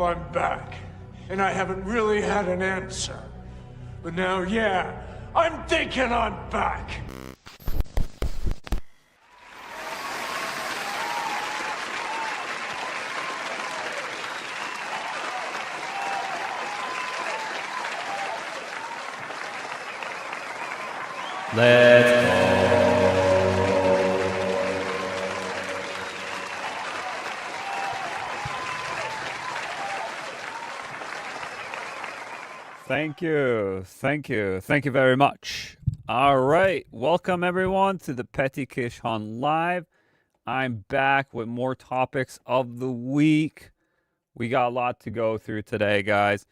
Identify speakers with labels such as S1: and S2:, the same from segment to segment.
S1: I'm back, and I haven't really had an answer. But now, yeah, I'm thinking I'm back.
S2: Let's go. Thank you very much. All right, welcome everyone to the Peti Kish on Live. I'm back with more topics of the week. We got a lot to go through today, guys.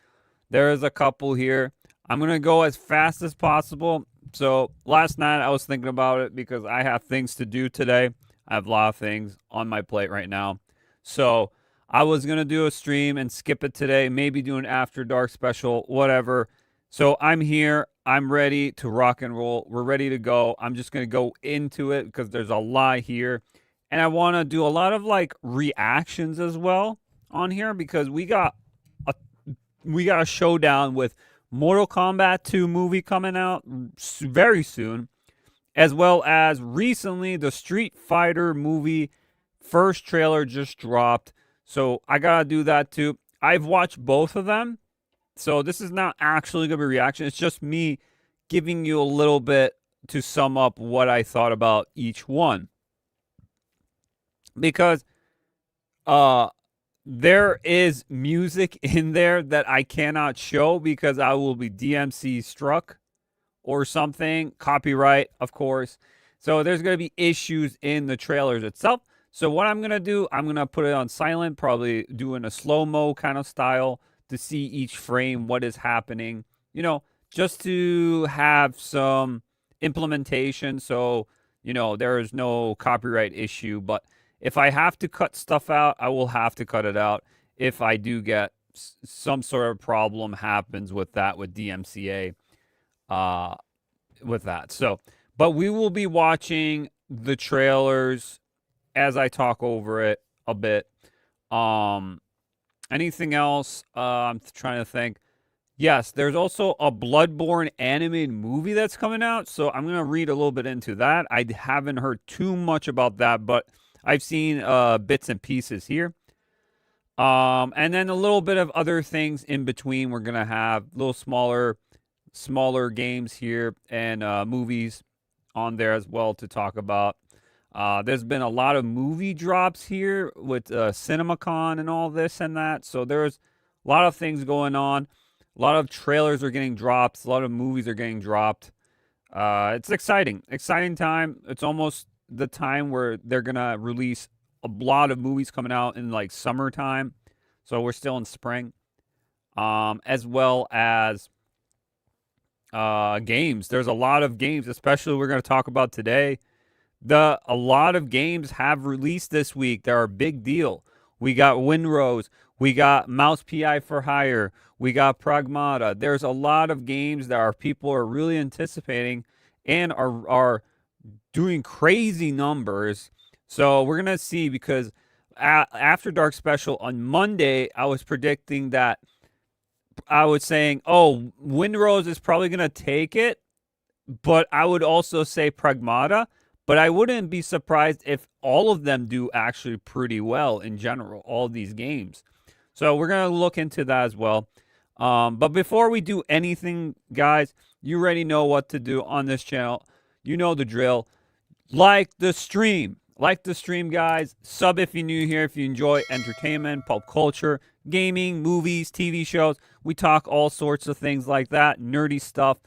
S2: There is a couple here. I'm going to go as fast as possible. So last night I was thinking about it because I have things to do today. I have a lot of things on my plate right now. So I was going to do a stream and skip it today. Maybe do an After Dark special, whatever. So I'm here. I'm ready to rock and roll. We're ready to go. I'm just going to go into it because there's a lot here. And I want to do a lot of like reactions as well on here because we got a showdown with Mortal Kombat 2 movie coming out very soon, as well as recently the Street Fighter movie first trailer just dropped. So I gotta do that too. I've watched both of them, so this is not actually gonna be a reaction. It's just me giving you a little bit to sum up what I thought about each one, because there is music in there that I cannot show because I will be DMC struck or something. Copyright, of course. So there's going to be issues in the trailers itself. So what I'm going to do, I'm going to put it on silent, probably doing a slow-mo kind of style to see each frame, what is happening, you know, just to have some implementation. So, you know, there is no copyright issue, but if I have to cut stuff out, I will have to cut it out if I do get some sort of problem happens with that, with DMCA, with that. So, but we will be watching the trailers as I talk over it a bit. Anything else? I'm trying to think. Yes, there's also a Bloodborne animated movie that's coming out, so I'm going to read a little bit into that. I haven't heard too much about that, but I've seen bits and pieces here. And then a little bit of other things in between. We're going to have little smaller games here and movies on there as well to talk about. There's been a lot of movie drops here with CinemaCon and all this and that. So there's a lot of things going on. A lot of trailers are getting dropped. A lot of movies are getting dropped. It's exciting. Exciting time. It's almost the time where they're gonna release a lot of movies coming out in like summertime, so we're still in spring, as well as games. There's a lot of games, especially we're going to talk about today. A lot of games have released this week. They're a big deal. We got Windrose, we got Mouse PI for Hire, we got Pragmata. There's a lot of games that our people are really anticipating and are doing crazy numbers. So we're going to see, because After Dark special on Monday, I was predicting that I was saying, oh, Windrose is probably going to take it, but I would also say Pragmata, but I wouldn't be surprised if all of them do actually pretty well in general, all these games. So we're going to look into that as well. But before we do anything, guys, you already know what to do on this channel. You know the drill. Like the stream. Like the stream, guys. Sub if you're new here, if you enjoy entertainment, pop culture, gaming, movies, TV shows. We talk all sorts of things like that. Nerdy stuff,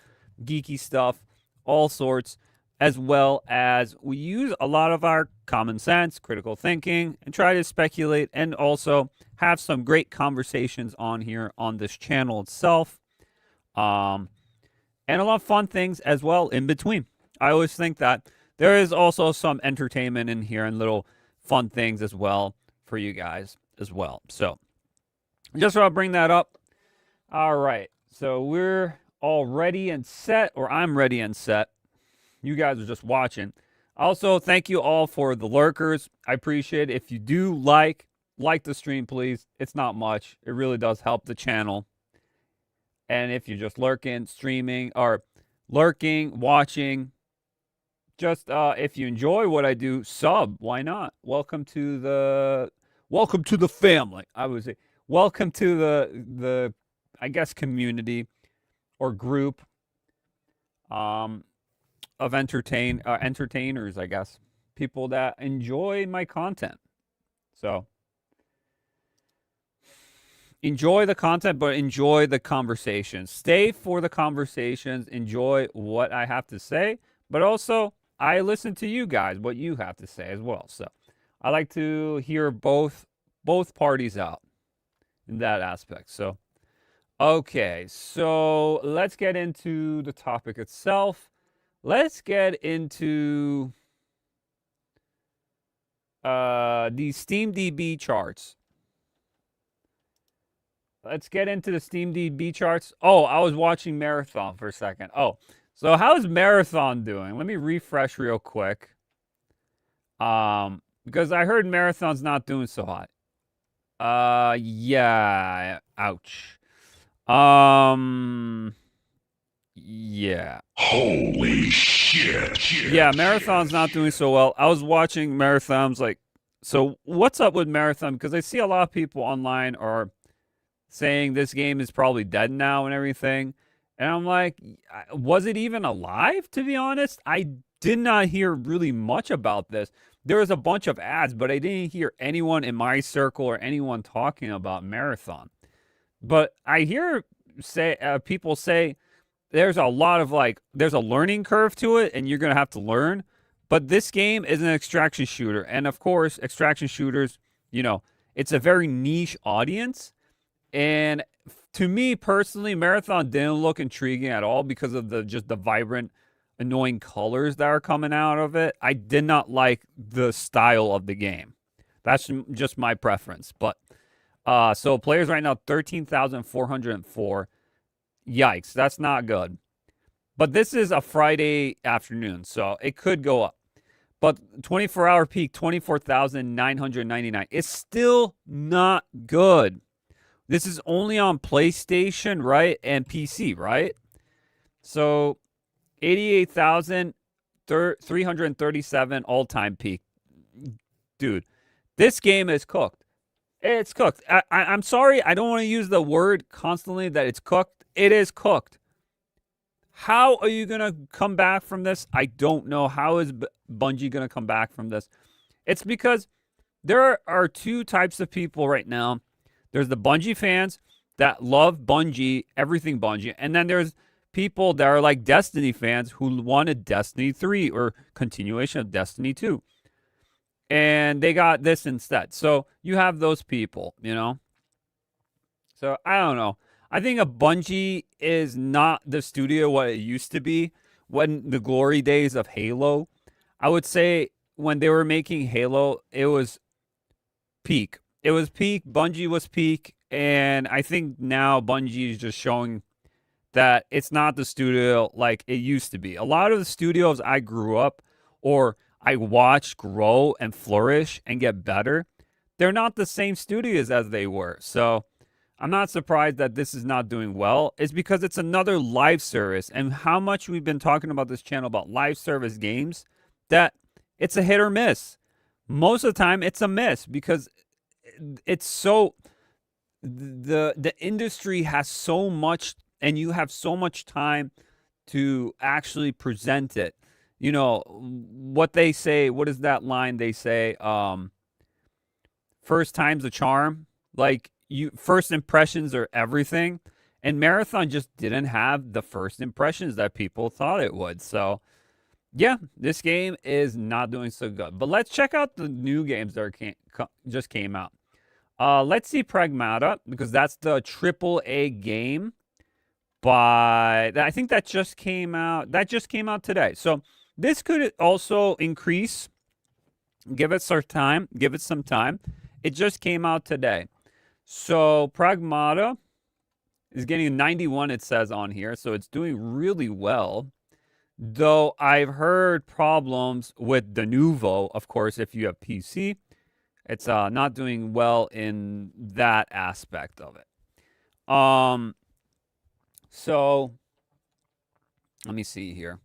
S2: geeky stuff, all sorts. As well as we use a lot of our common sense, critical thinking, and try to speculate and also have some great conversations on here on this channel itself. And a lot of fun things as well in between. I always think that there is also some entertainment in here and little fun things as well for you guys as well. So just want to bring that up. All right. So we're all ready and set, or I'm ready and set. You guys are just watching. Also, thank you all for the lurkers. I appreciate it. If you do like like the stream, please. It's not much. It really does help the channel. And if you're just lurking, streaming, or lurking, watching, just if you enjoy what I do, sub. Why not? Welcome to the family. I would say welcome to the I guess community or group of entertainers, I guess. People that enjoy my content. So enjoy the content, but enjoy the conversations. Stay for the conversations. Enjoy what I have to say, but also I listen to you guys, what you have to say as well. So I like to hear both parties out in that aspect. So, okay, so let's get into the topic itself. Let's get into the SteamDB charts. Let's get into the SteamDB charts. Oh, I was watching Marathon for a second. Oh, so how's Marathon doing? Let me refresh real quick. Because I heard Marathon's not doing so hot. Yeah. Ouch. Yeah.
S3: Holy shit.
S2: Yeah, Marathon's not doing so well. I was watching Marathon's like, so what's up with Marathon? Because I see a lot of people online are saying this game is probably dead now and everything. And I'm like, was it even alive, to be honest? I did not hear really much about this. There was a bunch of ads, but I didn't hear anyone in my circle or anyone talking about Marathon. But I hear people say there's a lot of there's a learning curve to it, and you're going to have to learn. But this game is an extraction shooter. And of course, extraction shooters, it's a very niche audience. And to me personally, Marathon didn't look intriguing at all because of the vibrant, annoying colors that are coming out of it. I did not like the style of the game. That's just my preference. But so players right now 13,404. Yikes, that's not good. But this is a Friday afternoon, so it could go up. But 24-hour peak 24,999. It's still not good. This is only on PlayStation, right? And PC, right? So 88,337 all-time peak. Dude, this game is cooked. It's cooked. I'm sorry. I don't want to use the word constantly that it's cooked. It is cooked. How are you going to come back from this? I don't know. How is Bungie going to come back from this? It's because there are two types of people right now. There's the Bungie fans that love Bungie, everything Bungie. And then there's people that are like Destiny fans who wanted Destiny 3 or continuation of Destiny 2. And they got this instead. So you have those people, So I don't know. I think a Bungie is not the studio what it used to be when the glory days of Halo. I would say when they were making Halo, it was peak. It was peak. Bungie was peak. And I think now Bungie is just showing that it's not the studio like it used to be. A lot of the studios I grew up or I watched grow and flourish and get better, they're not the same studios as they were. So I'm not surprised that this is not doing well. It's because it's another live service. And how much we've been talking about this channel about live service games, that it's a hit or miss. Most of the time, it's a miss because it's so... The industry has so much, and you have so much time to actually present it. What they say, what is that line they say? First time's a charm. First impressions are everything. And Marathon just didn't have the first impressions that people thought it would. So, yeah, this game is not doing so good. But let's check out the new games that just came out. Let's see Pragmata, because that's the AAA game. I think that just came out. That just came out today. So this could also increase. Give it some time. It just came out today. So Pragmata is getting a 91, it says on here. So it's doing really well. Though I've heard problems with Denuvo, of course, if you have PC. It's not doing well in that aspect of it. So let me see here.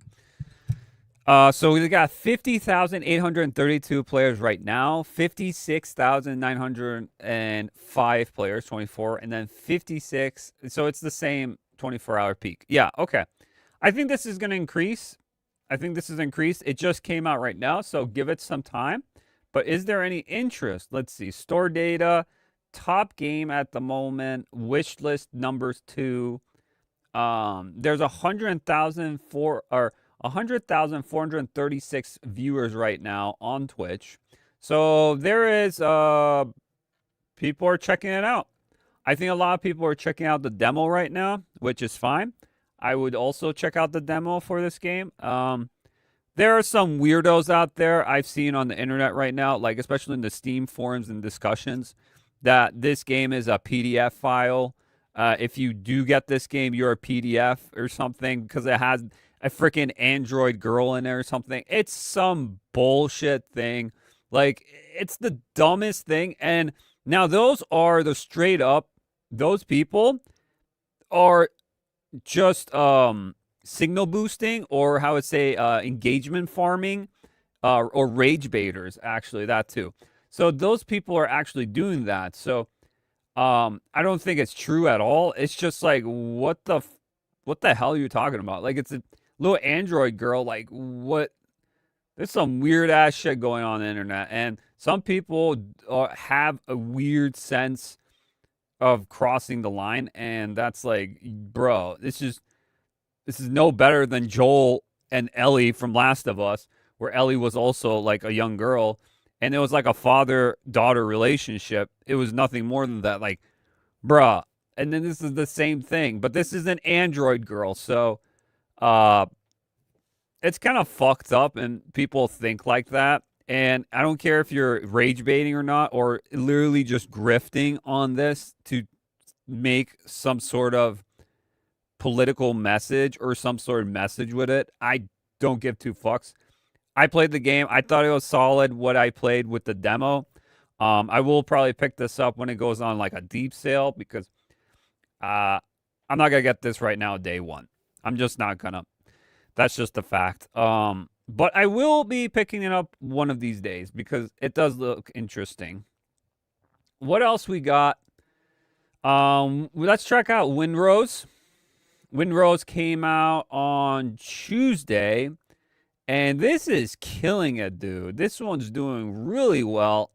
S2: So we got 50,832 players right now, 56,905 players, 24, and then 56. So it's the same 24-hour peak. Yeah, okay. I think this is going to increase. It just came out right now, so give it some time. But is there any interest? Let's see. Store data, top game at the moment, wish list numbers 2. There's 100,436 viewers right now on Twitch. So there is people are checking it out. I think a lot of people are checking out the demo right now, which is fine. I would also check out the demo for this game. There are some weirdos out there I've seen on the internet right now, like especially in the Steam forums and discussions, that this game is a PDF file. If you do get this game, you're a PDF or something because it has a freaking Android girl in there or something. It's some bullshit thing. Like, it's the dumbest thing. And now those are the straight up, those people are just signal boosting, or how would say engagement farming, or rage baiters, actually, that too. So those people are actually doing that. So I don't think it's true at all. It's just like, what the hell are you talking about? Like, it's a little Android girl. Like, what? There's some weird ass shit going on the internet, and some people have a weird sense of crossing the line, and that's like, bro, this is no better than Joel and Ellie from Last of Us, where Ellie was also like a young girl, and it was like a father-daughter relationship. It was nothing more than that. Like, bruh. And then this is the same thing, but this is an Android girl, so it's kind of fucked up, and people think like that. And I don't care if you're rage baiting or not, or literally just grifting on this to make some sort of political message or some sort of message with it. I don't give two fucks. I played the game. I thought it was solid what I played with the demo. I will probably pick this up when it goes on like a deep sale, because I'm not going to get this right now day one. I'm just not going to. That's just a fact. But I will be picking it up one of these days because it does look interesting. What else we got? Let's check out Windrose. Windrose came out on Tuesday, and this is killing it, dude. This one's doing really well.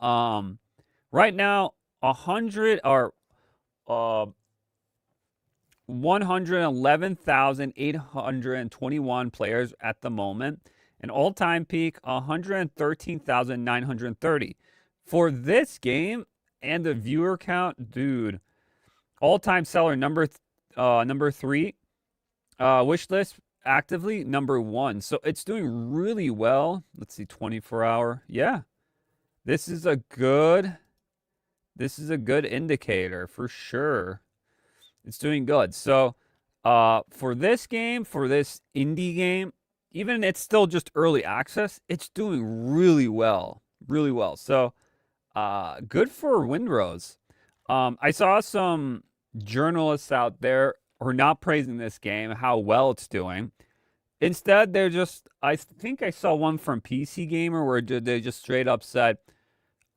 S2: Right now, 111,821 players at the moment. An all-time peak, 113,930. For this game and the viewer count, dude, all-time seller number 3. Wish list actively number 1. So it's doing really well. Let's see, 24-hour. Yeah. This is a good indicator for sure. It's doing good. So for this game, for this indie game, even it's still just early access, it's doing really well. Really well. So good for Windrose. I saw some journalists out there who are not praising this game, how well it's doing. Instead, they're just, I think I saw one from PC Gamer where they just straight up said,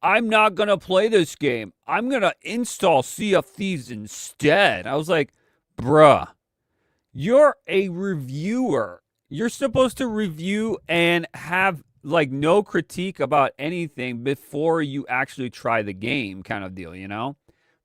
S2: I'm not going to play this game. I'm going to install Sea of Thieves instead. I was like, bruh, you're a reviewer. You're supposed to review and have like no critique about anything before you actually try the game, kind of deal, you know?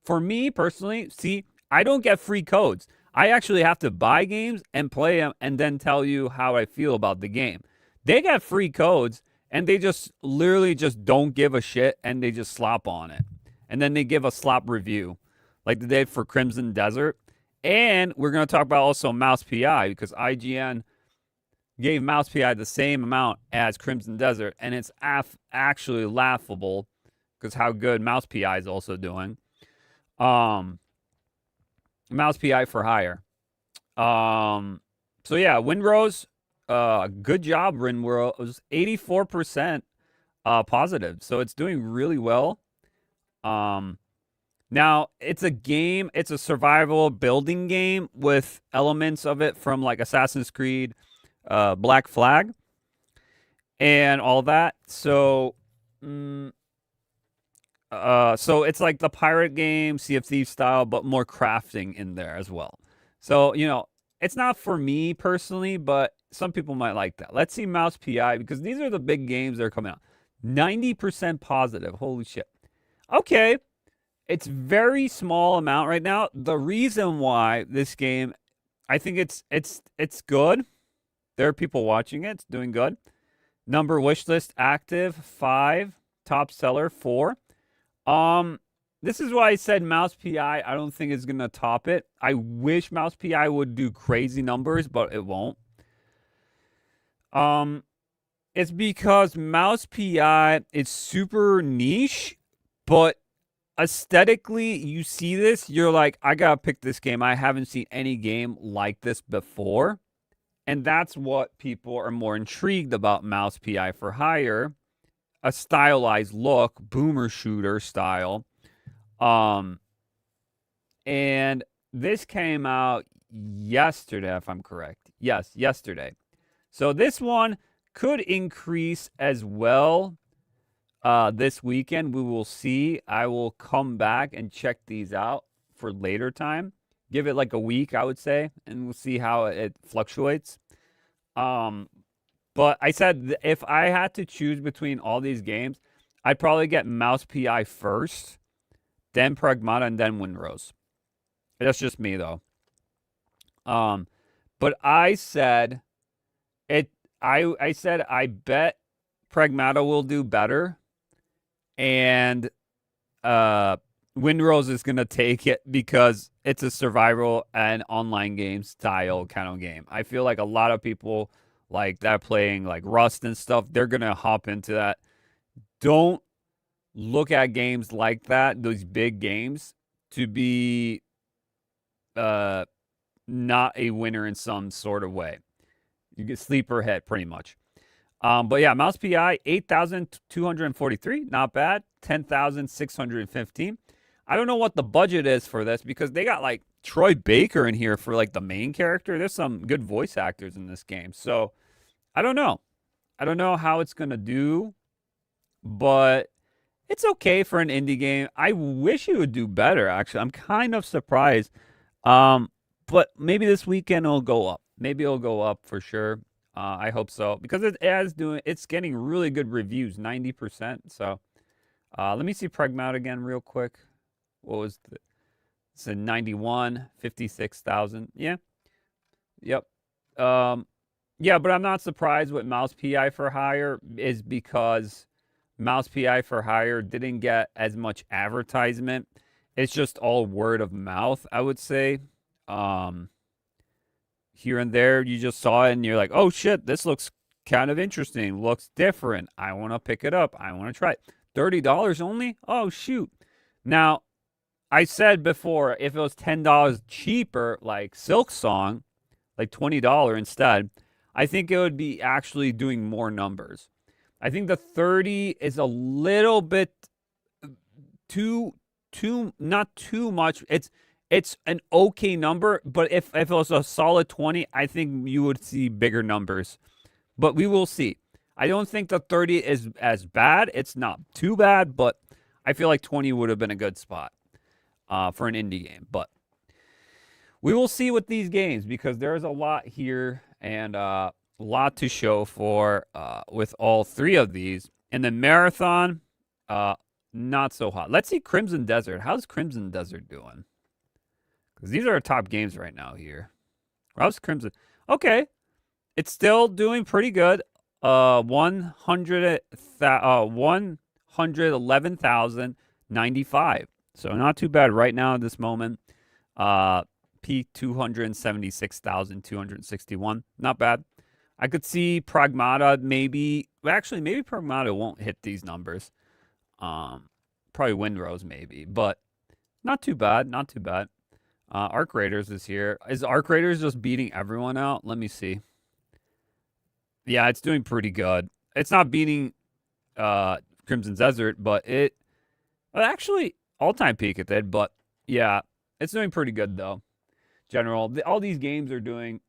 S2: For me personally, see, I don't get free codes. I actually have to buy games and play them and then tell you how I feel about the game. They get free codes and they just literally just don't give a shit and they just slop on it. And then they give a slop review like they did for Crimson Desert. And we're going to talk about also Mouse PI, because IGN gave Mouse PI the same amount as Crimson Desert, and it's actually laughable because how good Mouse PI is also doing. Mouse PI for hire. So yeah, Windrose, good job, Windrose. 84% positive, so it's doing really well. Now it's a game. It's a survival building game with elements of it from like Assassin's Creed, Black Flag, and all that. So, so it's like the pirate game, Sea of Thieves style, but more crafting in there as well. So it's not for me personally, but some people might like that. Let's see Mouse PI because these are the big games that are coming out. 90% positive. Holy shit. Okay. It's very small amount right now. The reason why this game, I think it's good. There are people watching it. It's doing good. Number wish list active 5, top seller 4. This is why I said Mouse PI. I don't think it's gonna top it. I wish Mouse PI would do crazy numbers, but it won't. It's because Mouse PI is super niche, but aesthetically, you see this, you're like, I gotta pick this game. I haven't seen any game like this before. And that's what people are more intrigued about Mouse PI for Hire. A stylized look, boomer shooter style. And this came out yesterday, if I'm correct. Yes, yesterday. So this one could increase as well. This weekend, we will see. I will come back and check these out for later time. Give it like a week, I would say, and we'll see how it fluctuates. But I said if I had to choose between all these games, I'd probably get Mouse PI first, then Pragmata, and then Windrose. That's just me, though. But I said I said I bet Pragmata will do better. And Windrose is going to take it because it's a survival and online game style kind of game. I feel like a lot of people like that playing like Rust and stuff, they're going to hop into that. Don't look at games like that, those big games, to be not a winner in some sort of way. You get sleeper hit pretty much. But yeah, Mouse PI, 8,243. Not bad. 10,615. I don't know what the budget is for this because they got like Troy Baker in here for like the main character. There's some good voice actors in this game. So I don't know. I don't know how it's going to do, but it's okay for an indie game. I wish it would do better, actually. I'm kind of surprised. But maybe this weekend it'll go up. Maybe it'll go up for sure. I hope so because it's getting really good reviews, 90%. So let me see Pragmata again real quick. What was it's a 91, 56,000. Yeah. Yep. Yeah, but I'm not surprised with Mouse PI for Hire is because Mouse PI for Hire didn't get as much advertisement. It's just all word of mouth, I would say. Here and there, you just saw it and you're like, oh shit, this looks kind of interesting. Looks different. I want to pick it up. I want to try it. $30 only? Oh, shoot. Now, I said before, if it was $10 cheaper, like Silk Song, like $20 instead, I think it would be actually doing more numbers. I think the 30 is a little bit not too much. It's an okay number, but if it was a solid 20, I think you would see bigger numbers. But we will see. I don't think the 30 is as bad. It's not too bad, but I feel like 20 would have been a good spot for an indie game. But we will see with these games because there's a lot here and a lot to show for with all three of these. And the Marathon, not so hot. Let's see Crimson Desert. How's Crimson Desert doing? Because these are our top games right now here. How's Crimson? Okay. It's still doing pretty good. 111,095. So not too bad right now at this moment. Peak 276,261. Not bad. I could see Pragmata maybe. Actually, maybe Pragmata won't hit these numbers. Probably Windrose maybe, but not too bad. Not too bad. Arc Raiders is here. Is Arc Raiders just beating everyone out? Let me see. Yeah, it's doing pretty good. It's not beating Crimson Desert, but Well, actually, all-time peak it did, but yeah, it's doing pretty good though. General, all these games are doing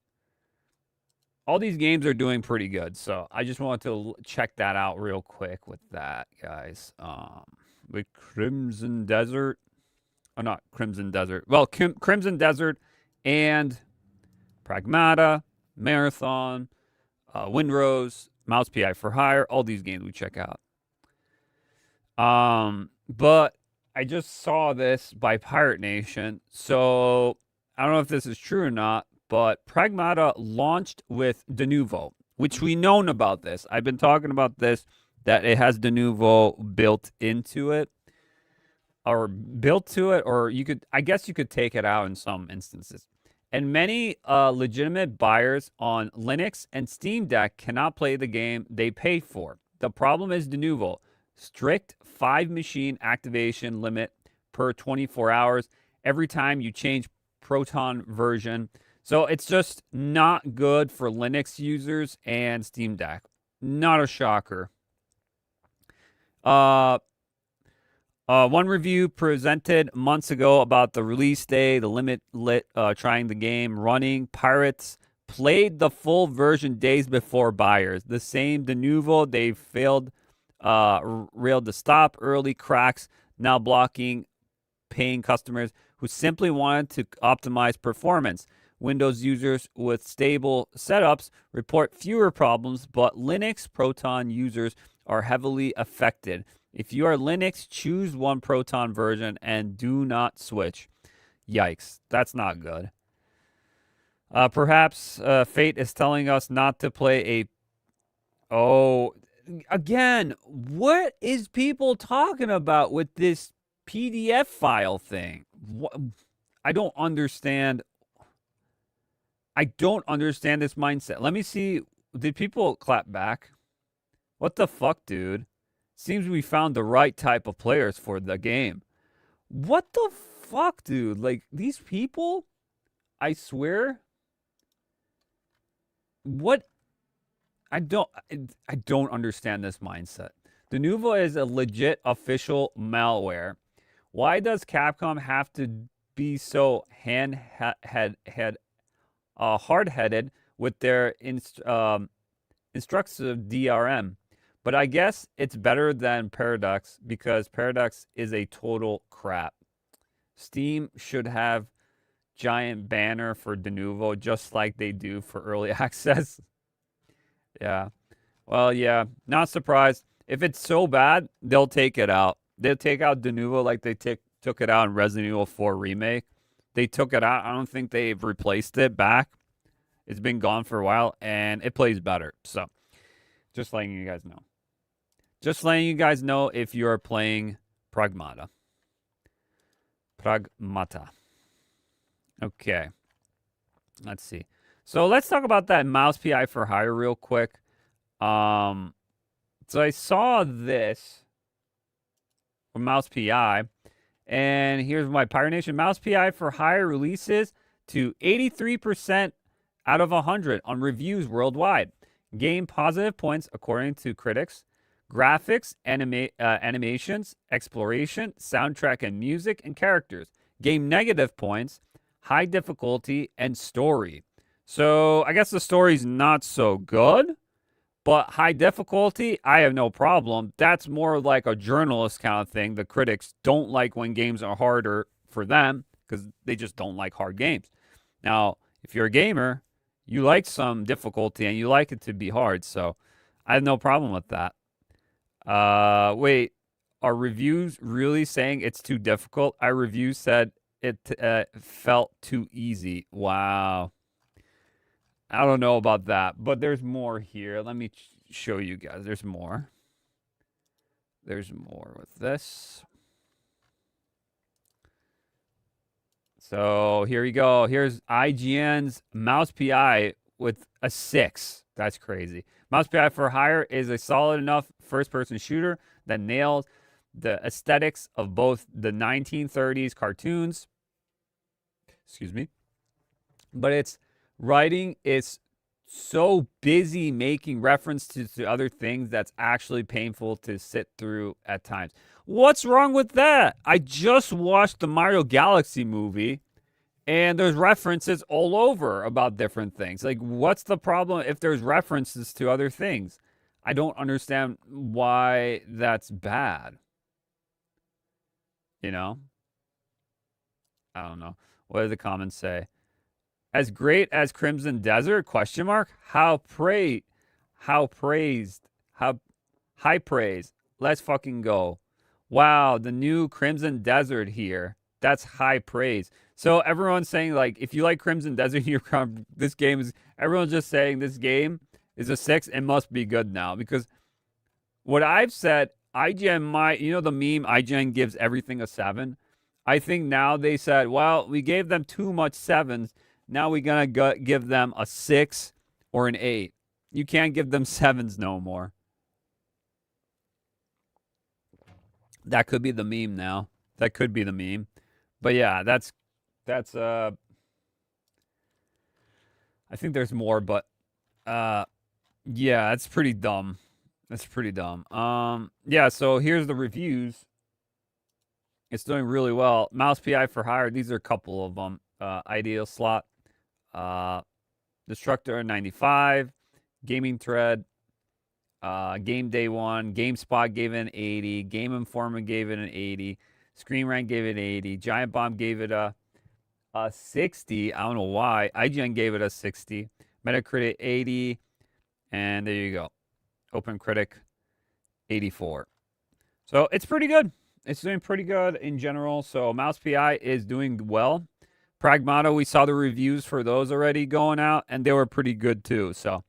S2: pretty good. So I just wanted to check that out real quick with that, guys. With Crimson Desert, oh, not Crimson Desert. Well, Crimson Desert and Pragmata, Marathon, Windrose, Mouse PI for Hire. All these games we check out. But I just saw this by Pirate Nation, so I don't know if this is true or not, but Pragmata launched with Denuvo, which we known about this. I've been talking about this, that it has Denuvo built into it, or I guess you could take it out in some instances. And many legitimate buyers on Linux and Steam Deck cannot play the game they pay for. The problem is Denuvo. Strict 5-machine activation limit per 24 hours every time you change Proton version. So it's just not good for Linux users and Steam Deck. Not a shocker. One review presented months ago about the release day, the limit trying the game, running. Pirates played the full version days before buyers. The same Denuvo, they failed railed to stop early cracks, now blocking paying customers who simply wanted to optimize performance. Windows users with stable setups report fewer problems, but Linux Proton users are heavily affected. If you are Linux, choose one Proton version and do not switch. Yikes, that's not good. Perhaps fate is telling us not to play a... Oh, again, what is people talking about with this PDF file thing? I don't understand. I don't understand this mindset. Let me see. Did people clap back? What the fuck, dude? Seems we found the right type of players for the game. What the fuck, dude? Like, these people, I swear. What? I don't understand this mindset. Denuvo is a legit official malware. Why does Capcom have to be so hard-headed with their instructive DRM? But I guess it's better than Paradox because Paradox is a total crap. Steam should have giant banner for Denuvo just like they do for early access. Yeah. Well, yeah. Not surprised. If it's so bad, they'll take it out. They'll take out Denuvo like they took it out in Resident Evil 4 Remake. They took it out. I don't think they've replaced it back. It's been gone for a while, and it plays better. So, just letting you guys know. Just letting you guys know if you're playing Pragmata. Pragmata. Okay. Let's see. So let's talk about that Mouse PI for Hire real quick. So I saw this from Mouse PI, and here's my Pirate Nation Mouse PI for Hire releases to 83% out of 100 on reviews worldwide. Game positive points according to critics. Graphics, animations, exploration, soundtrack and music, and characters. Game negative points, high difficulty, and story. So I guess the story's not so good, but high difficulty, I have no problem. That's more like a journalist kind of thing. The critics don't like when games are harder for them because they just don't like hard games. Now, if you're a gamer, you like some difficulty and you like it to be hard. So I have no problem with that. Wait, are reviews really saying it's too difficult? Our review said it felt too easy. Wow. I don't know about that, but there's more here. Let me show you guys. There's more. There's more with this. So here you go. Here's IGN's Mouse PI with a 6. That's crazy. Mouse PI for Hire is a solid enough first-person shooter that nails the aesthetics of both the 1930s cartoons. Excuse me. But its writing is so busy making references to other things that's actually painful to sit through at times. What's wrong with that? I just watched the Mario Galaxy movie, and there's references all over about different things. Like, what's the problem if there's references to other things? I don't understand why that's bad. You know? I don't know. What do the comments say? As great as Crimson Desert? Question mark. How praised? How high praise? Let's fucking go. Wow, the new Crimson Desert here. That's high praise. So everyone's saying, like, if you like Crimson Desert, this game is. Everyone's just saying this game is a 6. It must be good now, because what I've said, IGN might, the meme, IGN gives everything a 7. I think now they said, well, we gave them too much 7s. Now we're going to give them a 6 or an 8. You can't give them 7s no more. That could be the meme now. That could be the meme. But yeah, that's I think there's more, but yeah, it's pretty dumb. That's pretty dumb. Yeah, so here's the reviews. It's doing really well. Mouse PI for hire. These are a couple of them. Ideal slot. Destructor 95. Gaming Thread. Game Day 1. GameSpot gave it an 80. Game Informer gave it an 80. Screen Rant gave it an 80. Giant Bomb gave it a 60. I don't know why. IGN gave it a 60. Metacritic 80. And there you go. Open Critic 84. So it's pretty good. It's doing pretty good in general. So Mouse PI is doing well. Pragmata, we saw the reviews for those already going out, and they were pretty good too. So,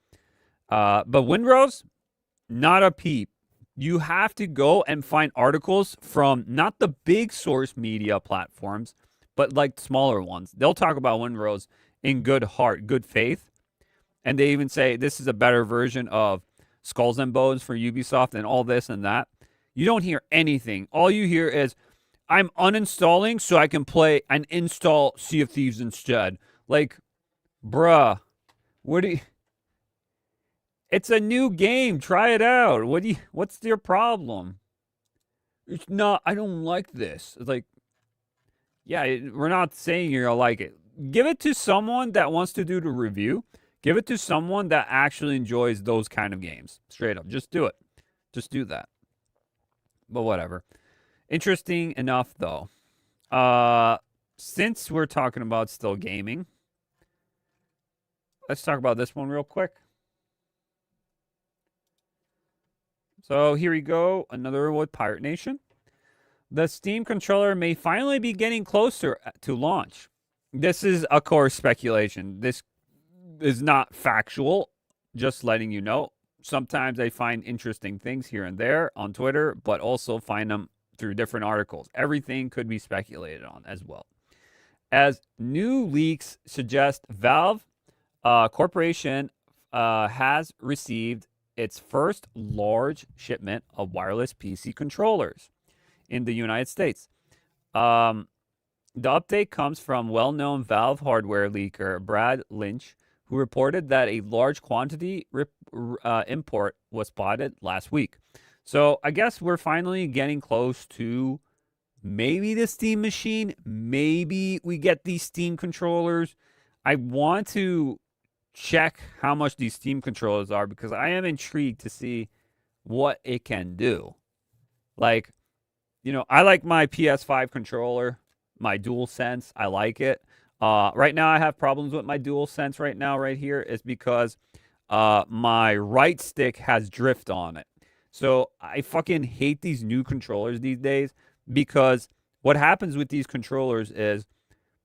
S2: but Windrose, not a peep. You have to go and find articles from not the big source media platforms, but like smaller ones. They'll talk about Windrose in good heart, good faith. And they even say this is a better version of Skulls and Bones for Ubisoft and all this and that. You don't hear anything. All you hear is, I'm uninstalling so I can play and install Sea of Thieves instead. Like, bruh, it's a new game. Try it out. What's your problem? It's not, I don't like this. It's like, yeah, we're not saying you're gonna like it. Give it to someone that wants to do the review. Give it to someone that actually enjoys those kind of games. Straight up. Just do it. Just do that. But whatever. Interesting enough, though. Since we're talking about still gaming, let's talk about this one real quick. So here we go. Another with Pirate Nation. The Steam controller may finally be getting closer to launch. This is, of course, speculation. This is not factual. Just letting you know. Sometimes I find interesting things here and there on Twitter, but also find them through different articles. Everything could be speculated on as well. As new leaks suggest, Valve Corporation has received its first large shipment of wireless PC controllers in the United States. The update comes from well-known Valve hardware leaker Brad Lynch, who reported that a large quantity import was spotted last week. So I guess we're finally getting close to maybe the Steam machine. Maybe we get these Steam controllers. I want to check how much these Steam controllers are because I am intrigued to see what it can do. Like, I like my PS5 controller, my DualSense. I like it. Right now I have problems with my DualSense right now right here is because my right stick has drift on it. So I fucking hate these new controllers these days because what happens with these controllers is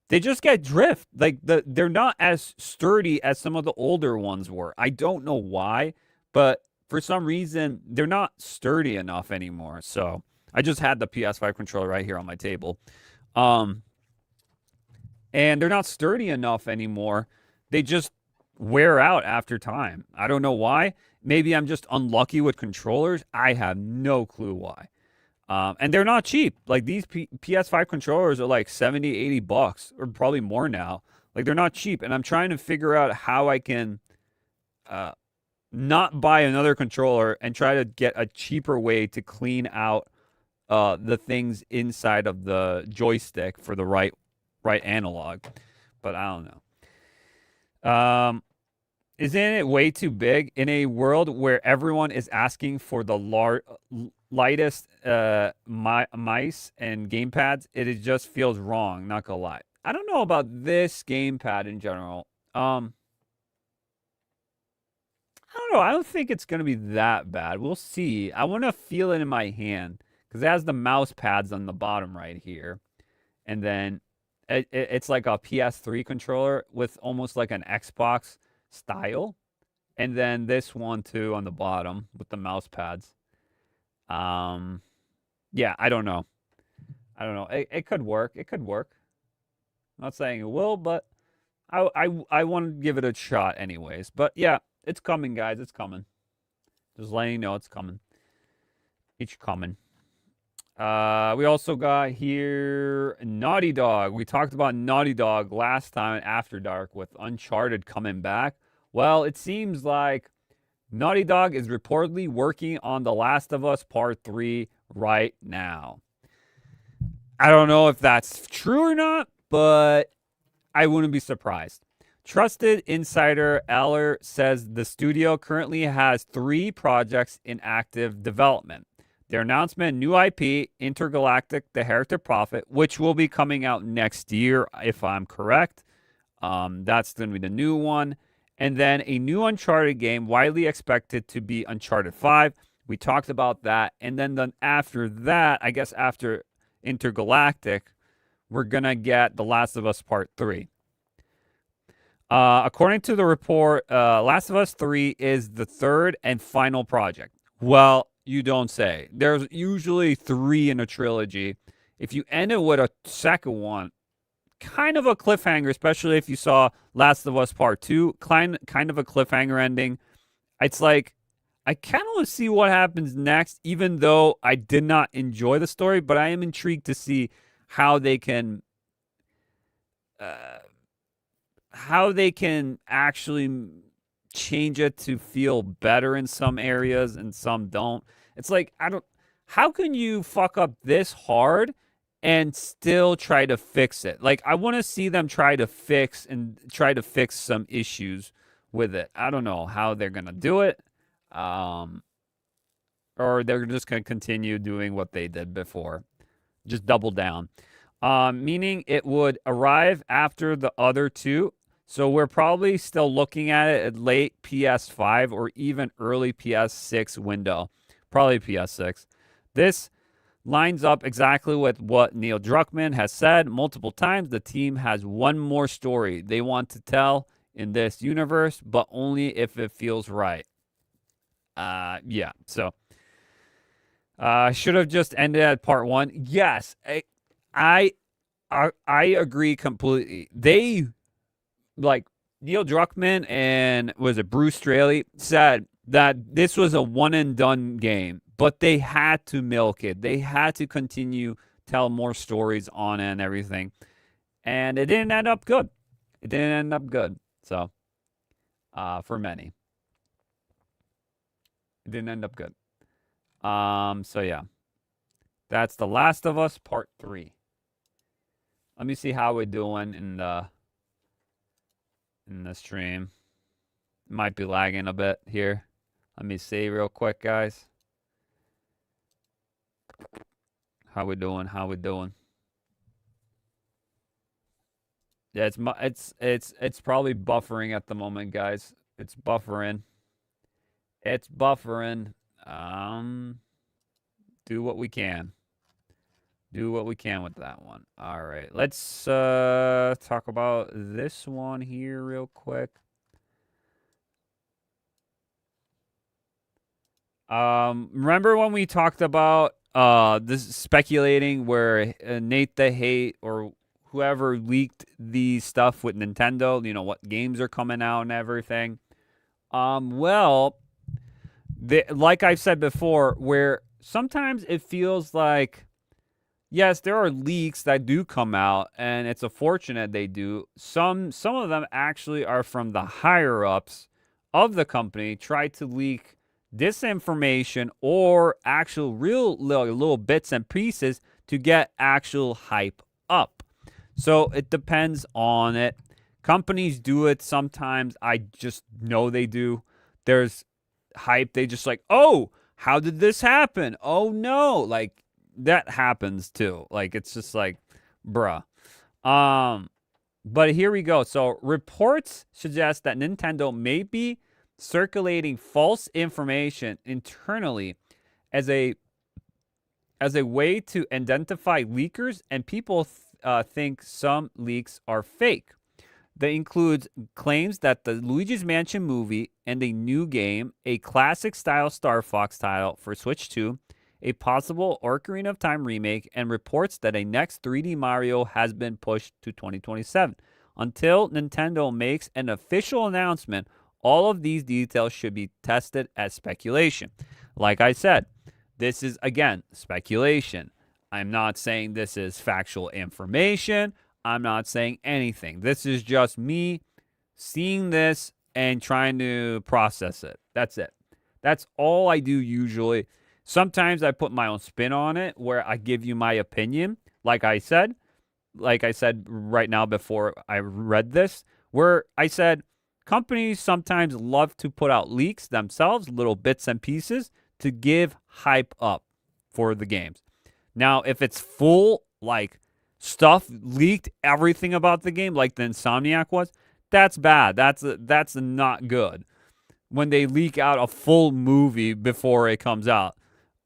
S2: they just get drift. Like they're not as sturdy as some of the older ones were. I don't know why, but for some reason they're not sturdy enough anymore. So I just had the PS5 controller right here on my table. And they're not sturdy enough anymore. They just wear out after time. I don't know why. Maybe I'm just unlucky with controllers. I have no clue why. And they're not cheap. Like these PS5 controllers are like 70, 80 bucks or probably more now. Like they're not cheap. And I'm trying to figure out how I can not buy another controller and try to get a cheaper way to clean out the things inside of the joystick for the right analog. But I don't know. Isn't it way too big in a world where everyone is asking for the lightest mice and gamepads? Just feels wrong. Not gonna lie. I don't know about this gamepad in general. I don't know. I don't think it's gonna be that bad. We'll see. I want to feel it in my hand because it has the mouse pads on the bottom right here, and then it's like a PS3 controller with almost like an Xbox style, and then this one too on the bottom with the mouse pads. Yeah, I don't know. It could work. It could work. I'm not saying it will, but I want to give it a shot anyways. But yeah, it's coming, guys. It's coming. Just letting you know it's coming. It's coming. We also got here Naughty Dog. We talked about Naughty Dog last time at After Dark with Uncharted coming back. Well, it seems like Naughty Dog is reportedly working on The Last of Us Part 3 right now. I don't know if that's true or not, but I wouldn't be surprised. Trusted insider Eller says the studio currently has 3 projects in active development. Their announcement, new IP, Intergalactic, The Heretic Prophet, which will be coming out next year, if I'm correct. That's going to be the new one. And then a new Uncharted game, widely expected to be Uncharted 5. We talked about that. And then after that, I guess after Intergalactic, we're going to get The Last of Us Part 3. According to the report, Last of Us 3 is the 3rd and final project. Well, you don't say. There's usually 3 in a trilogy. If you end it with a second one, kind of a cliffhanger, especially if you saw Last of Us Part 2, kind of a cliffhanger ending. It's like, I kind of want to see what happens next, even though I did not enjoy the story, but I am intrigued to see how they can actually change it to feel better in some areas and some don't. It's like, how can you fuck up this hard and still try to fix it? Like, I want to see them try to fix some issues with it. I don't know how they're going to do it. Or they're just going to continue doing what they did before. Just double down. Meaning it would arrive after the other 2. So we're probably still looking at it at late PS5 or even early PS6 window. Probably PS6. This lines up exactly with what Neil Druckmann has said multiple times. The team has one more story they want to tell in this universe, but only if it feels right. Yeah. So I should have just ended at part 1. Yes, I agree completely. They, like, Neil Druckmann and was it Bruce Straley said that this was a one and done game, but they had to milk it. They had to continue tell more stories on it and everything. And it didn't end up good. It didn't end up good. So, for many. It didn't end up good. So yeah. That's The Last of Us Part 3. Let me see how we're doing in the stream. Might be lagging a bit here. Let me see real quick, guys. How we doing? How we doing? Yeah, it's probably buffering at the moment, guys. It's buffering. It's buffering. Do what we can. Do what we can with that one. All right, let's talk about this one here real quick. Remember when we talked about this speculating where Nate the Hate or whoever leaked the stuff with Nintendo, you know, what games are coming out and everything? Well, like I've said before, where sometimes it feels like, yes, there are leaks that do come out, and it's unfortunate they do. Some of them actually are from the higher ups of the company tried to leak disinformation or actual real little bits and pieces to get actual hype up. So it depends on it. Companies do it sometimes. I just know they do. There's hype. They just like, oh, how did this happen? Oh no. Like that happens too. Like it's just like, bruh. But here we go. So reports suggest that Nintendo may be circulating false information internally as a way to identify leakers, and people think some leaks are fake. That includes claims that the Luigi's Mansion movie and a new game, a classic-style Star Fox title for Switch 2, a possible Ocarina of Time remake, and reports that a next 3D Mario has been pushed to 2027. Until Nintendo makes an official announcement, all of these details should be tested as speculation. Like I said, this is, again, speculation. I'm not saying this is factual information. I'm not saying anything. This is just me seeing this and trying to process it. That's it. That's all I do usually. Sometimes I put my own spin on it where I give you my opinion. Like I said right now before I read this, where I said companies sometimes love to put out leaks themselves, little bits and pieces to give hype up for the games. Now, if it's full, like stuff leaked, everything about the game, like the Insomniac was, that's bad. That's not good. When they leak out a full movie before it comes out.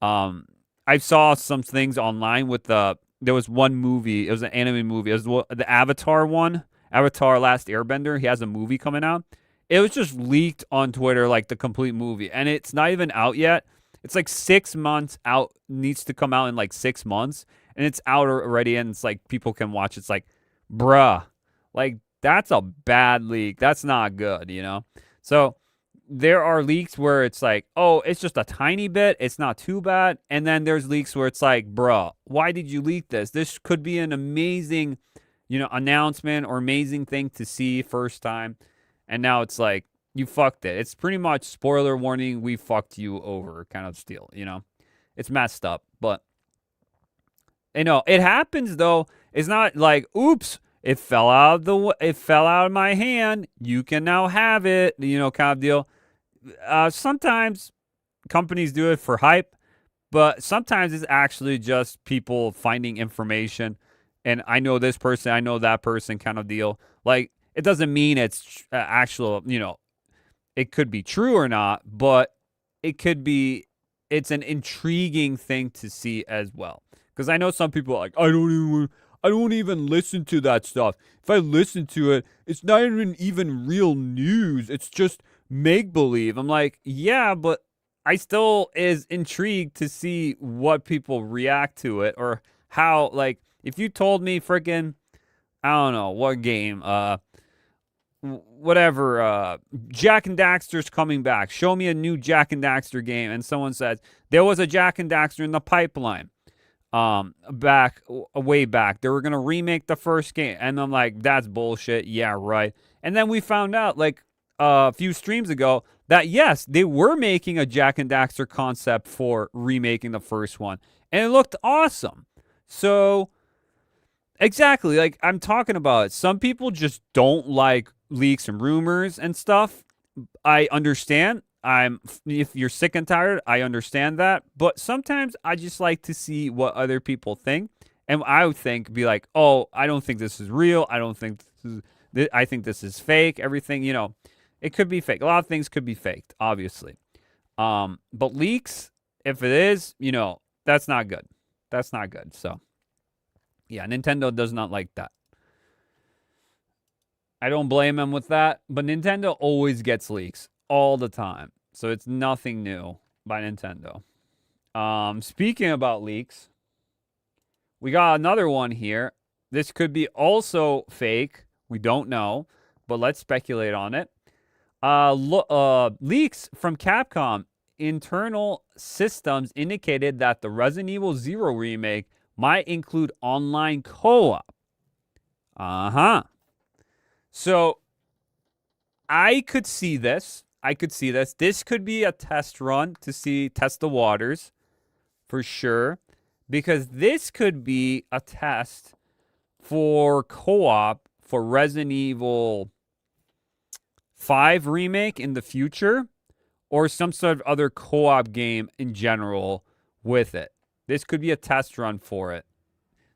S2: I saw some things online with there was one movie, it was an anime movie, it was the Avatar one, Avatar Last Airbender, he has a movie coming out. It was just leaked on Twitter, like the complete movie, and it's not even out yet. It's like 6 months out, needs to come out in like 6 months, and it's out already, and it's like people can watch. It's like, bruh, like that's a bad leak. That's not good, you know? So there are leaks where it's like, oh, it's just a tiny bit. It's not too bad. And then there's leaks where it's like, bruh, why did you leak this? This could be an amazing, announcement or amazing thing to see first time. And now it's like, you fucked it. It's pretty much spoiler warning. We fucked you over kind of deal, It's messed up. But, it happens though. It's not like, oops, it fell out of my hand. You can now have it, kind of deal. Sometimes companies do it for hype, but sometimes it's actually just people finding information. And I know this person, I know that person kind of deal. Like, it doesn't mean it's actual, it could be true or not, but it's an intriguing thing to see as well. Because I know some people are like, I don't even listen to that stuff. If I listen to it, it's not even real news. It's just make-believe. I'm like, yeah, but I still is intrigued to see what people react to it or how, like, if you told me freaking, I don't know, what game, whatever, Jak and Daxter's coming back. Show me a new Jak and Daxter game. And someone says, there was a Jak and Daxter in the pipeline. Way back. They were going to remake the first game. And I'm like, that's bullshit. Yeah, right. And then we found out, like, a few streams ago that, yes, they were making a Jak and Daxter concept for remaking the first one. And it looked awesome. So, exactly, like I'm talking about it. Some people just don't like leaks and rumors and stuff. I understand. If you're sick and tired, I understand that. But sometimes I just like to see what other people think. And I would be like, oh, I don't think this is real. I think this is fake. Everything, it could be fake. A lot of things could be faked, obviously. But leaks, if it is, that's not good. That's not good. So, yeah, Nintendo does not like that. I don't blame them with that. But Nintendo always gets leaks. All the time. So it's nothing new by Nintendo. Speaking about leaks, we got another one here. This could be also fake. We don't know, but let's speculate on it. Leaks from Capcom internal systems indicated that the Resident Evil 0 remake might include online co-op. So I could see this. I could see this. This could be a test run to test the waters for sure, because this could be a test for co-op for Resident Evil 5 remake in the future, or some sort of other co-op game in general with it. This could be a test run for it.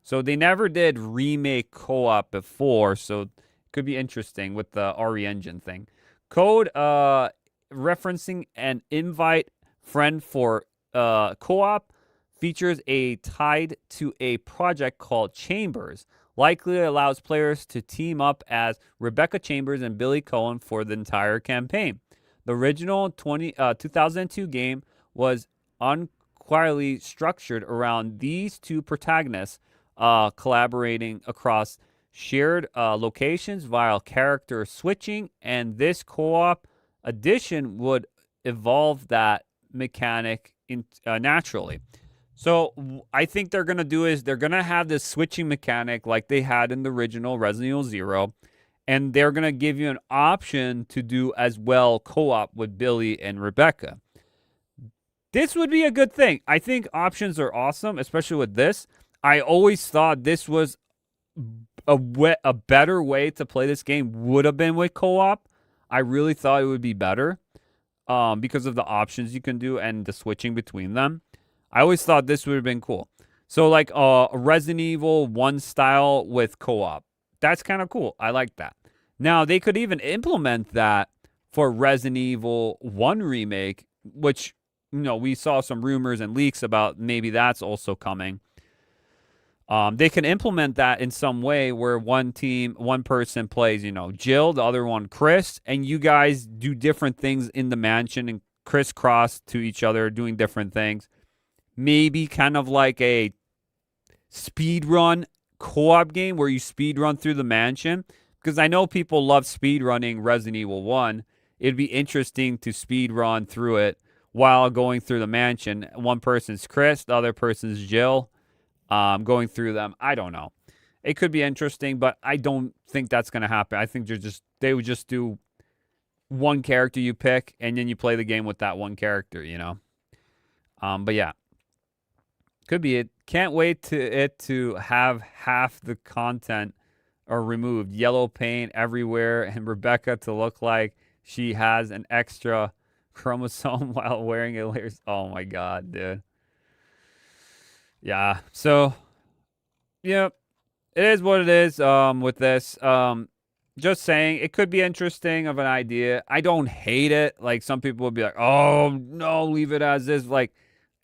S2: So they never did remake co-op before, so it could be interesting with the RE Engine thing. Code referencing an invite friend for co-op features tied to a project called Chambers. Likely allows players to team up as Rebecca Chambers and Billy Cohen for the entire campaign. The original 2002 game was unquietly structured around these two protagonists collaborating across shared locations via character switching, and this co-op edition would evolve that mechanic naturally. So I think they're going to do is they're going to have this switching mechanic like they had in the original Resident Evil 0, and they're going to give you an option to do as well co-op with Billy and Rebecca. This would be a good thing. I think options are awesome, especially with this. I always thought this was a better way to play this game would have been with co-op. I really thought it would be better because of the options you can do and the switching between them. I always thought this would have been cool. So like a Resident Evil 1 style with co-op. That's kind of cool. I like that. Now, they could even implement that for Resident Evil 1 remake, which, we saw some rumors and leaks about maybe that's also coming. They can implement that in some way where one person plays, Jill, the other one Chris, and you guys do different things in the mansion and crisscross to each other doing different things. Maybe kind of like a speed run co-op game where you speed run through the mansion, because I know people love speed running Resident Evil 1. It'd be interesting to speed run through it while going through the mansion. One person's Chris, the other person's Jill. Going through them. I don't know. It could be interesting, but I don't think that's going to happen. I think they would just do one character you pick, and then you play the game with that one character, But yeah, could be it. Can't wait to have half the content or removed. Yellow paint everywhere, and Rebecca to look like she has an extra chromosome while wearing it. Oh my god, dude. Yeah, so, yeah, it is what it is with this. Just saying, it could be interesting of an idea. I don't hate it. Like, some people would be like, oh, no, leave it as is. Like,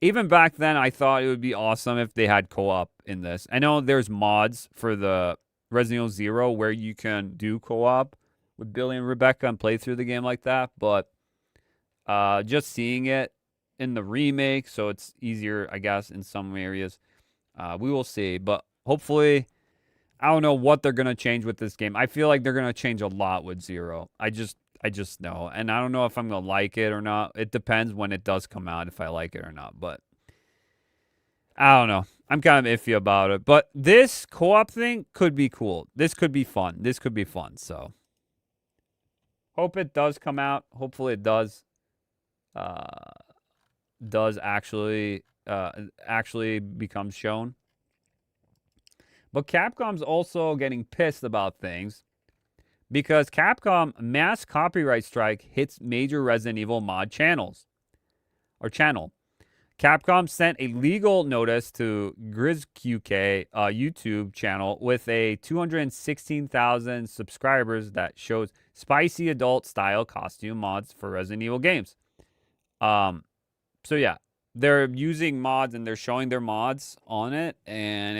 S2: even back then, I thought it would be awesome if they had co-op in this. I know there's mods for the Resident Evil 0 where you can do co-op with Billy and Rebecca and play through the game like that, but just seeing it in the remake, so it's easier, I guess, in some areas. We will see, but hopefully, I don't know what they're gonna change with this game. I feel like they're gonna change a lot with 0. I just know, and I don't know if I'm gonna like it or not. It depends when it does come out if I like it or not. But I don't know. I'm kind of iffy about it. But this co-op thing could be cool. This could be fun. So hope it does come out. Hopefully it does. Does actually become shown. But Capcom's also getting pissed about things because Capcom mass copyright strike hits major Resident Evil mod channel. Capcom sent a legal notice to GrizzQK YouTube channel with a 216,000 subscribers that shows spicy adult style costume mods for Resident Evil games. So yeah, they're using mods and they're showing their mods on it, and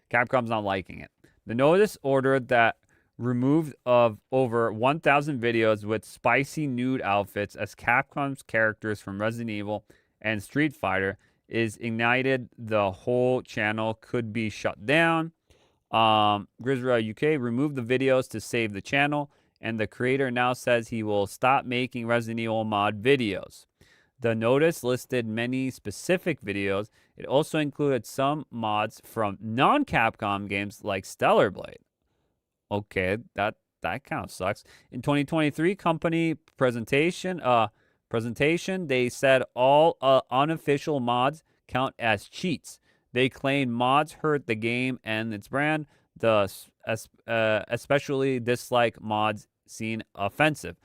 S2: Capcom's not liking it. The notice ordered that removed of over 1,000 videos with spicy nude outfits as Capcom's characters from Resident Evil and Street Fighter is ignited. The whole channel could be shut down. Grizzly UK removed the videos to save the channel, and the creator now says he will stop making Resident Evil mod videos. The notice listed many specific videos. It also included some mods from non-Capcom games like Stellar Blade. Okay, that that kind of sucks. In 2023 company presentation, they said all unofficial mods count as cheats. They claim mods hurt the game and its brand, especially dislike mods seen offensive.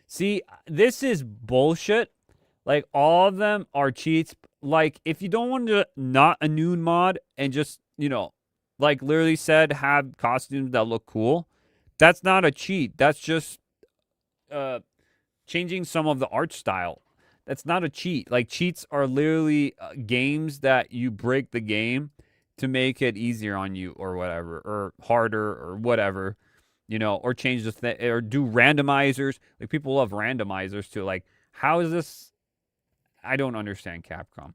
S2: See, this is bullshit. Like, all of them are cheats. Like, if you don't want to not a nude mod and just, like literally said, have costumes that look cool, that's not a cheat. That's just changing some of the art style. That's not a cheat. Like, cheats are literally games that you break the game to make it easier on you or whatever, or harder or whatever, or change the thing, or do randomizers. Like, people love randomizers too. Like, how is this? I don't understand Capcom.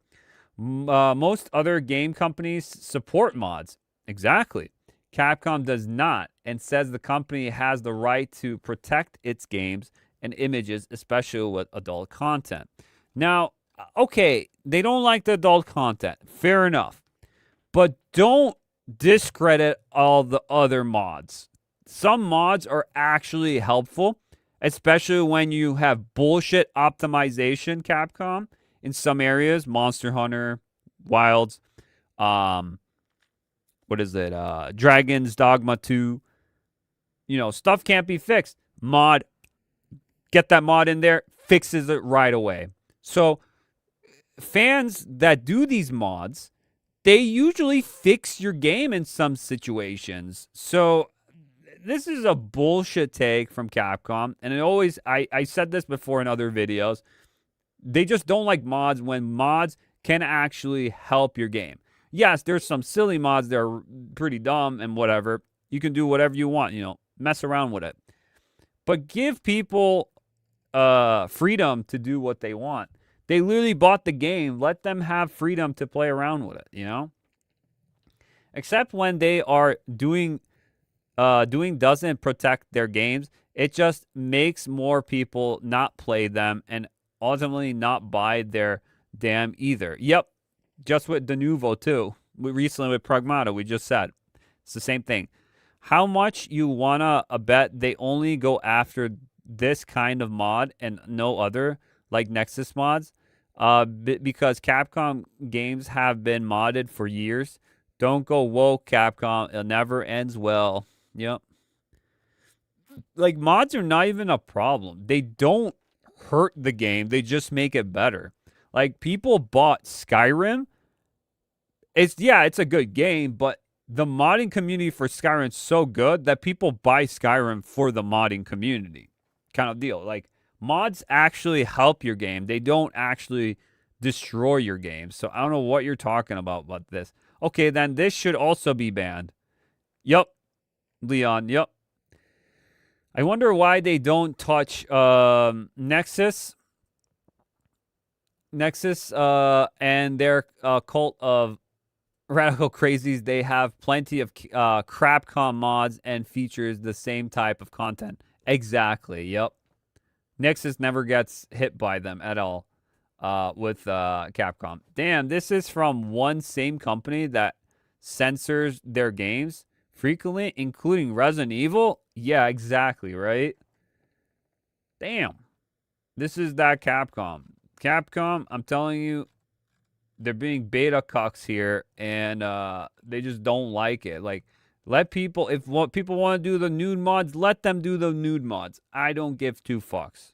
S2: Most other game companies support mods. Exactly. Capcom does not, and says the company has the right to protect its games and images, especially with adult content. Now, okay, they don't like the adult content. Fair enough. But don't discredit all the other mods. Some mods are actually helpful, especially when you have bullshit optimization, Capcom, in some areas. Monster Hunter, Wilds, what is it? Dragon's Dogma 2. Stuff can't be fixed. Mod, get that mod in there, fixes it right away. So fans that do these mods, they usually fix your game in some situations. So this is a bullshit take from Capcom. And I said this before in other videos. They just don't like mods when mods can actually help your game. Yes, there's some silly mods that are pretty dumb and whatever. You can do whatever you want, mess around with it. But give people freedom to do what they want. They literally bought the game. Let them have freedom to play around with it, Except when they are doing doesn't protect their games. It just makes more people not play them and ultimately not buy their damn either. Yep. Just with Denuvo too. Recently with Pragmata, we just said. It's the same thing. How much you wanna bet they only go after this kind of mod and no other, like Nexus mods? Because Capcom games have been modded for years. Don't go woke, Capcom. It never ends well. Yep. Like, mods are not even a problem. They don't hurt the game. They just make it better. Like, people bought Skyrim. It's a good game, but the modding community for Skyrim is so good that people buy Skyrim for the modding community kind of deal. Like, mods actually help your game. They don't actually destroy your game. So I don't know what you're talking about this. Okay, then this should also be banned. Yep. Leon, yep. I wonder why they don't touch Nexus and their cult of radical crazies. They have plenty of Crapcom mods and features the same type of content. Exactly, yep. Nexus never gets hit by them at all with Capcom. Damn, this is from one same company that censors their games frequently, including Resident Evil. Yeah, exactly, right? Damn. This is that Capcom. Capcom, I'm telling you, they're being beta cucks here, and they just don't like it. Like, let people, if what people want to do the nude mods, let them do the nude mods. I don't give two fucks.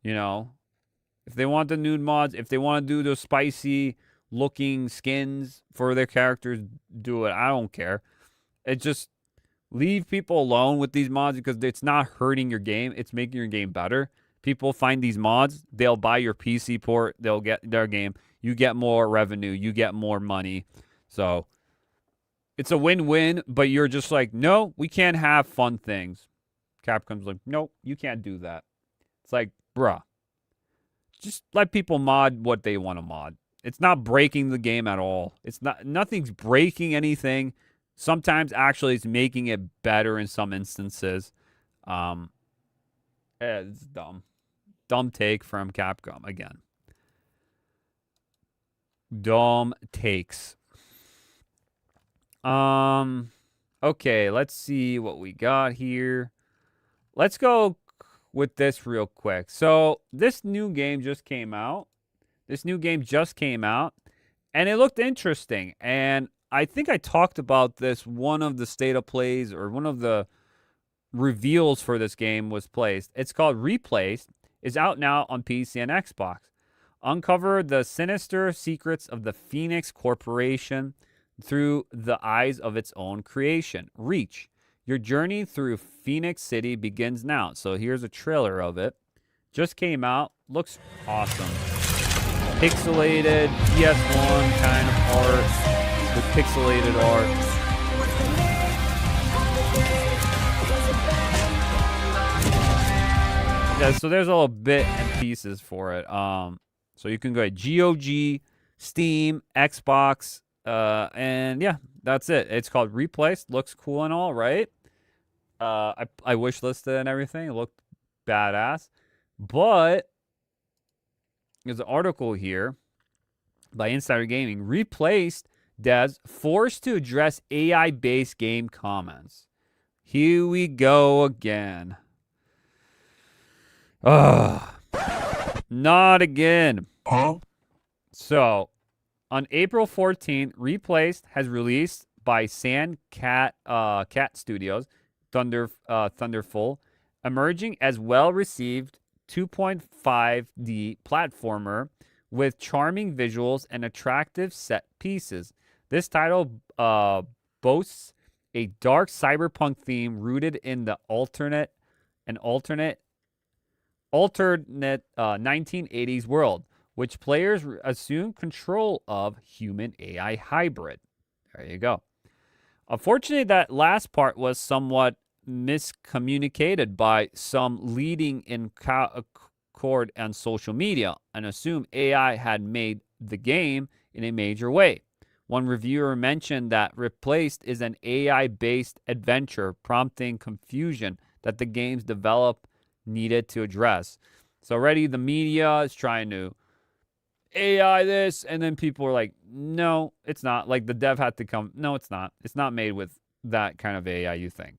S2: If they want the nude mods, if they want to do the spicy looking skins for their characters, do it. I don't care. It just leave people alone with these mods because it's not hurting your game. It's making your game better. People find these mods, they'll buy your PC port, they'll get their game. You get more revenue, you get more money. So it's a win-win, but you're just like, no, we can't have fun things. Capcom's like, no, you can't do that. It's like, bruh, just let people mod what they want to mod. It's not breaking the game at all. Nothing's breaking anything. Sometimes actually it's making it better in some instances. It's dumb. Dumb take from Capcom again. Dumb takes. Okay, let's see what we got here. let's go with this real quick. So this new game just came out. And it looked interesting. And I think I talked about this. One of the state of plays or one of the reveals for this game was placed. It's called Replaced. Is out now on PC and Xbox. Uncover the sinister secrets of the Phoenix Corporation through the eyes of its own creation. Reach. Your journey through Phoenix City begins now. So here's a trailer of it. Just came out. Looks awesome. Pixelated PS1 kind of art with pixelated art. Yeah, so there's a little bit and pieces for it. So you can go to GOG, Steam, Xbox, and yeah, that's it. It's called Replaced. Looks cool and all, right? I wish listed and everything. It looked badass. But there's an article here by Insider Gaming. Replaced devs forced to address AI-based game comments. Here we go again. Not again.
S3: Huh?
S2: So, on April 14th, Replaced has released by Cat Studios, Thunderful, emerging as well-received 2.5D platformer with charming visuals and attractive set pieces. This title boasts a dark cyberpunk theme rooted in the alternate 1980s world, which players assume control of human AI hybrid. There you go. Unfortunately, that last part was somewhat miscommunicated by some leading in Accord on social media and assumed AI had made the game in a major way. One reviewer mentioned that Replaced is an AI-based adventure, prompting confusion that the game's develop needed to address. So already the media is trying to AI this, and then people are like, no, it's not. Like the dev had to come, no, it's not. It's not made with that kind of AI you think.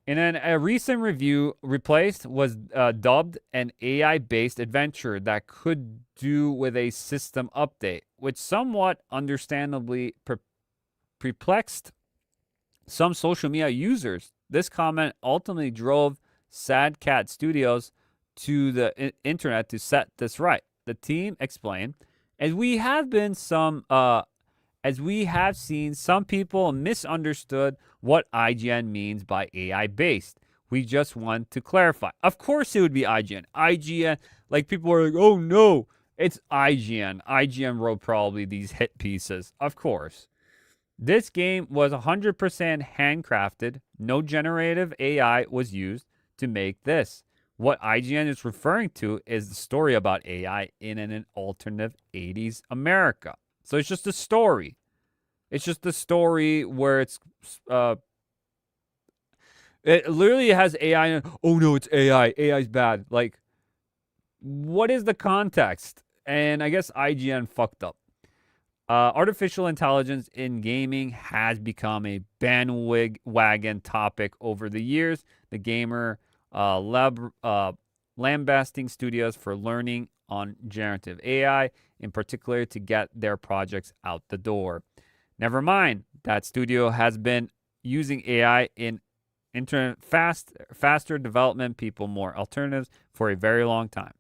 S2: And then a recent review, Replaced was dubbed an AI-based adventure that could do with a system update, which somewhat understandably perplexed some social media users. This comment ultimately drove Sad Cat Studios to the internet to set this right. The team explained, as we have seen some people misunderstood what IGN means by AI-based. We just want to clarify. Of course it would be IGN. IGN, like people are like, oh no, it's IGN. IGN wrote probably these hit pieces. Of course. This game was 100% handcrafted. No generative AI was used to make this. What IGN is referring to is the story about AI in an alternative 80s America. So it's just a story. It's just a story where it literally has AI. And, oh no, it's AI. AI's bad. Like, what is the context? And I guess IGN fucked up. Artificial intelligence in gaming has become a bandwagon topic over the years. The gamer lambasting studios for learning on generative AI, in particular to get their projects out the door. Never mind, that studio has been using AI in faster development, people more alternatives for a very long time.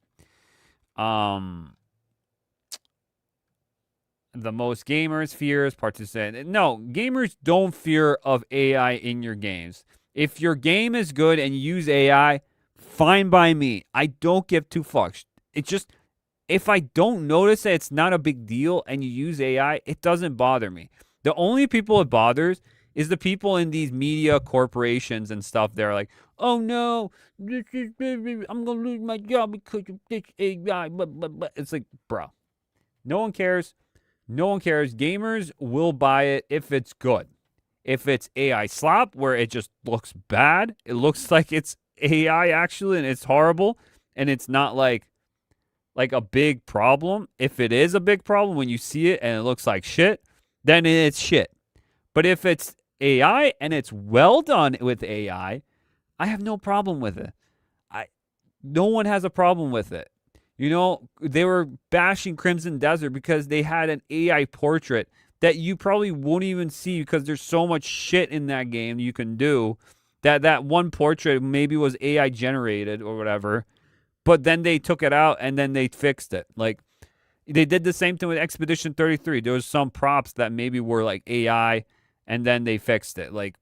S2: The most gamers fears participate. No, gamers don't fear of AI in your games. If your game is good and you use AI, fine by me. I don't give two fucks. It's just, if I don't notice it, it's not a big deal, and you use AI, it doesn't bother me. The only people it bothers is the people in these media corporations and stuff. They're like, oh no, I'm going to lose my job because of this AI. It's like, bro, no one cares. No one cares. Gamers will buy it if it's good. If it's AI slop where it just looks bad, it looks like it's AI actually and it's horrible and it's not like a big problem. If it is a big problem when you see it and it looks like shit, then it's shit. But if it's AI and it's well done with AI, I have no problem with it. No one has a problem with it. You know, they were bashing Crimson Desert because they had an AI portrait that you probably won't even see because there's so much shit in that game you can do. That one portrait maybe was AI generated or whatever, but then they took it out and then they fixed it. Like, they did the same thing with Expedition 33. There was some props that maybe were like AI, and then they fixed it. Like,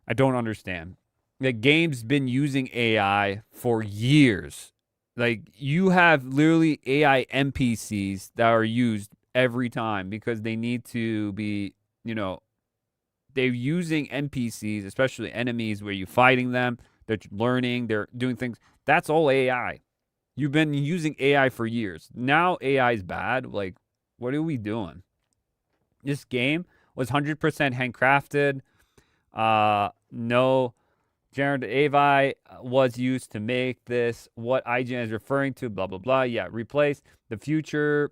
S2: I don't understand. The game's been using AI for years. Like, you have literally AI NPCs that are used every time because they need to be, you know, they're using NPCs, especially enemies where you're fighting them. They're learning, they're doing things. That's all AI. You've been using AI for years. Now AI is bad. Like, what are we doing? This game was 100% handcrafted. No generative AI was used to make this. What IGN is referring to, blah, blah, blah. Yeah, replaced. The future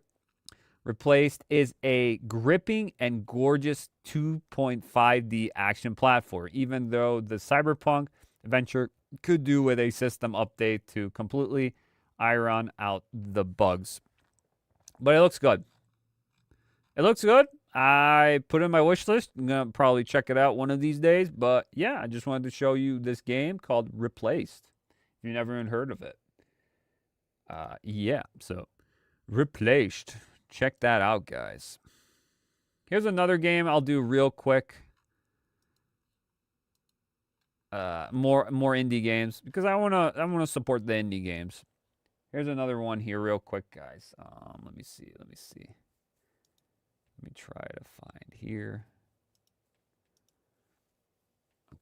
S2: replaced is a gripping and gorgeous 2.5D action platform, even though the Cyberpunk adventure could do with a system update to completely iron out the bugs. But it looks good. It looks good. I put it in my wish list. I'm going to probably check it out one of these days. But yeah, I just wanted to show you this game called Replaced. If you've never even heard of it. Yeah, so Replaced. Check that out, guys. Here's another game I'll do real quick. More indie games because I wanna support the indie games. Here's another one here real quick, guys. Let me see. Let me try to find here.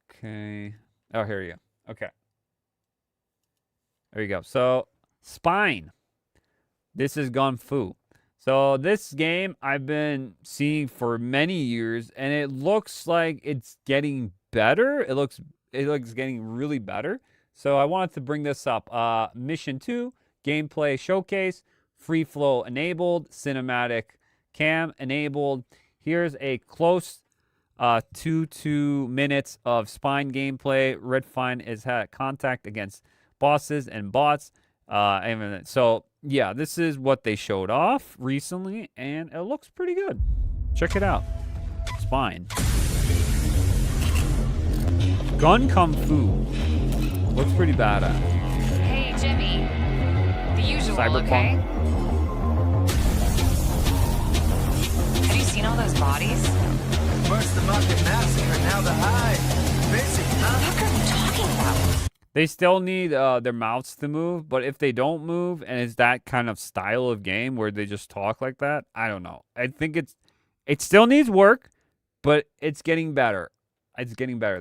S2: Okay. Oh, here you go. Okay. There you go. So, Spine. This is Gunfu. So, this game I've been seeing for many years, and it looks like it's getting better. It looks getting really better. So, I wanted to bring this up. Mission 2, gameplay showcase, free flow enabled, cinematic cam enabled. Here's a close 2 minutes of Spine gameplay. Redfine has had contact against bosses and bots. So yeah, this is what they showed off recently, and it looks pretty good. Check it out. Spine. Gun Kung Fu. Looks pretty badass.
S4: Hey, Jimmy. The usual,
S2: Cyberpunk.
S4: okay? Have you seen all those bodies?
S5: First the market massacre, now the hive. Busy, huh?
S4: What are you talking about?
S2: They still need their mouths to move, but if they don't move and it's that kind of style of game where they just talk like that, I don't know. I think it still needs work, but it's getting better. It's getting better.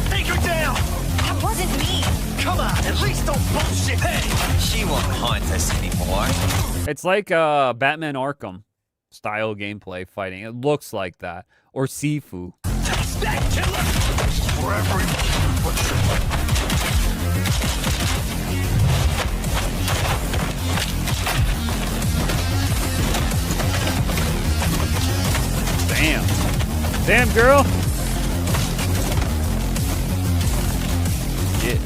S5: Take her down!
S4: That wasn't me.
S5: Come on, at least don't bullshit. Hey!
S6: She won't haunt us anymore.
S2: It's like Batman Arkham style gameplay fighting. It looks like that. Or Sifu.
S5: Touch that killer! Wherever he...
S2: Damn. Damn, girl. Shit.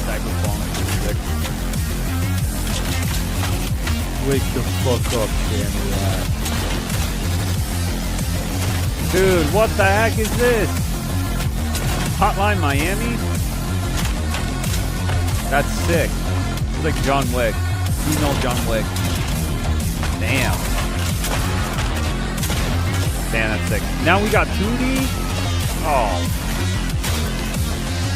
S2: Cyberpunk. Wake the fuck up, damn it. Dude, what the heck is this? Hotline Miami? That's sick. It's like John Wick. You know John Wick. Damn. Damn, that's sick. Now we got 2D? Oh.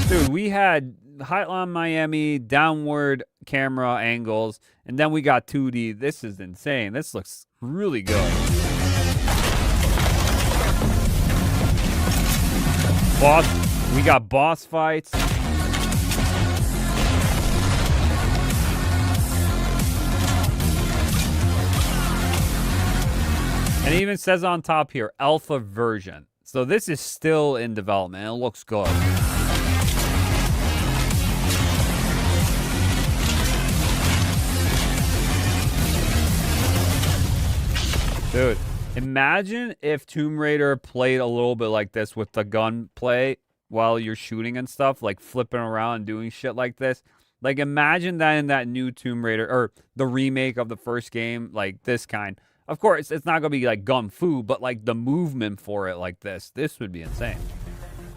S2: Dude, we had Hotline Miami, downward camera angles, and then we got 2D. This is insane. This looks really good. We got boss fights. And it even says on top here, alpha version. So this is still in development. It looks good. Dude, Imagine if Tomb Raider played a little bit like this with the gunplay while you're shooting and stuff, like flipping around and doing shit like this. Like, imagine that in that new Tomb Raider, or the remake of the first game, like this kind. Of course, it's not going to be like gun fu, but like the movement for it like this would be insane.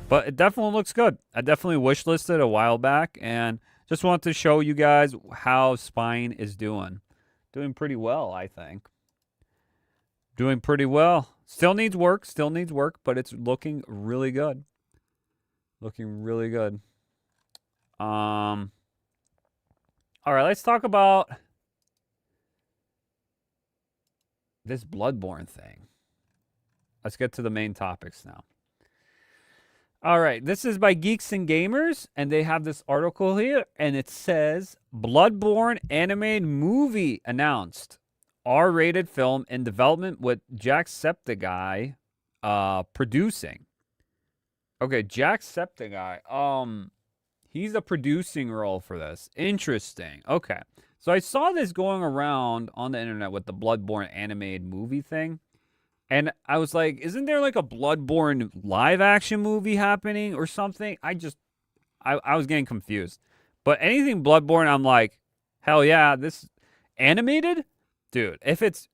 S2: But it definitely looks good. I definitely wishlisted a while back, and just want to show you guys how Spine is doing. Doing pretty well, I think. Doing pretty well. Still needs work, but it's looking really good. Looking really good. All right, let's talk about this Bloodborne thing. Let's get to the main topics now. All right, this is by Geeks and Gamers, and they have this article here, and it says, Bloodborne animated movie announced. R-rated film in development with Jacksepticeye producing. Okay, Jacksepticeye. He's a producing role for this. Interesting. Okay. So I saw this going around on the internet with the Bloodborne animated movie thing. And I was like, isn't there like a Bloodborne live action movie happening or something? I was getting confused. But anything Bloodborne, I'm like, hell yeah, this animated? Dude, if it's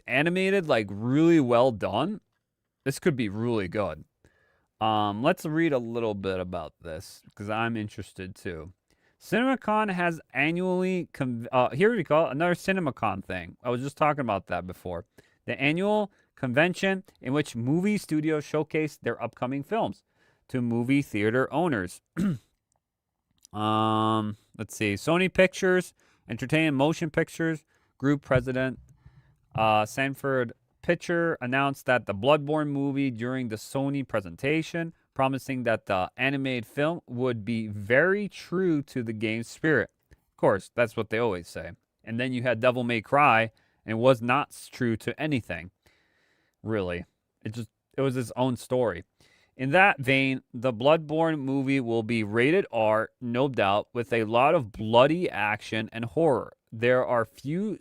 S2: animated like really well done, this could be really good. Let's read a little bit about this because I'm interested too. CinemaCon has annually here we go, another CinemaCon thing. I was just talking about that before. The annual convention in which movie studios showcase their upcoming films to movie theater owners. Let's see. Sony Pictures Entertainment Motion Pictures Group President Sanford Pitcher announced that the Bloodborne movie during the Sony presentation, promising that the animated film would be very true to the game's spirit. Of course, that's what they always say. And then you had Devil May Cry, and it was not true to anything, really. It was its own story. In that vein, the Bloodborne movie will be rated R, no doubt, with a lot of bloody action and horror. There are few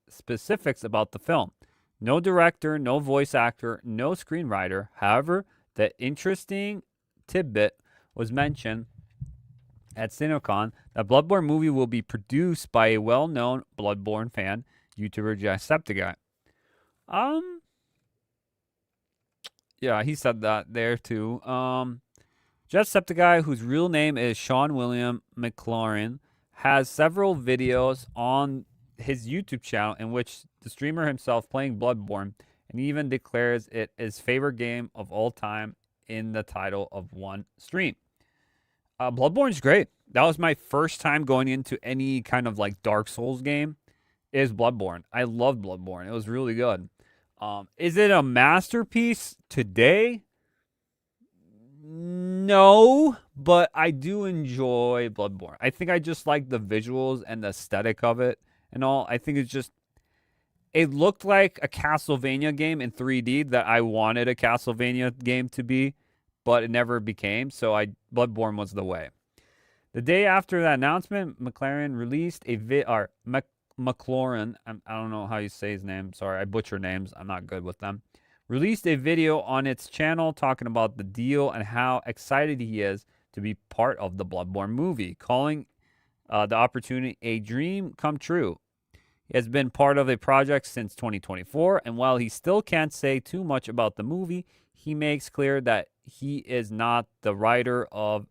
S2: specifics about the film. No director, no voice actor, no screenwriter. However, the interesting tidbit was mentioned at CinemaCon that Bloodborne movie will be produced by a well-known Bloodborne fan, YouTuber Jacksepticeye. Yeah, he said that there too. Jacksepticeye, whose real name is Sean William McLaurin, has several videos on his YouTube channel in which the streamer himself playing Bloodborne, and even declares it his favorite game of all time in the title of one stream. Bloodborne's great. That was my first time going into any kind of like Dark Souls game, is Bloodborne. I love Bloodborne. It was really good. Is it a masterpiece today? No, but I do enjoy Bloodborne. I think I just like the visuals and the aesthetic of it and all. I think it looked like a Castlevania game in 3D that I wanted a Castlevania game to be, but it never became. So Bloodborne was the way. The day after that announcement, McLaren released a McLaurin, I don't know how you say his name. Sorry, I butcher names. I'm not good with them. Released a video on its channel talking about the deal and how excited he is to be part of the Bloodborne movie, calling the opportunity a dream come true. He has been part of a project since 2024, and while he still can't say too much about the movie, he makes clear that he is not the writer of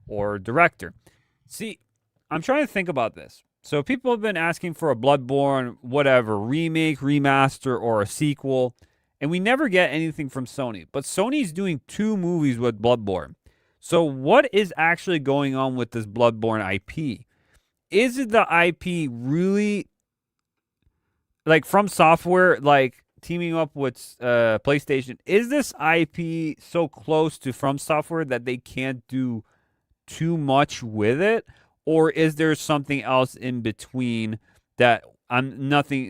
S2: or director. See, I'm trying to think about this. So people have been asking for a Bloodborne, whatever, remake, remaster, or a sequel, and we never get anything from Sony. But Sony's doing 2 movies with Bloodborne. So what is actually going on with this Bloodborne IP? Is it the IP really, like From Software, like teaming up with PlayStation? Is this IP so close to From Software that they can't do too much with it? Or is there something else in between that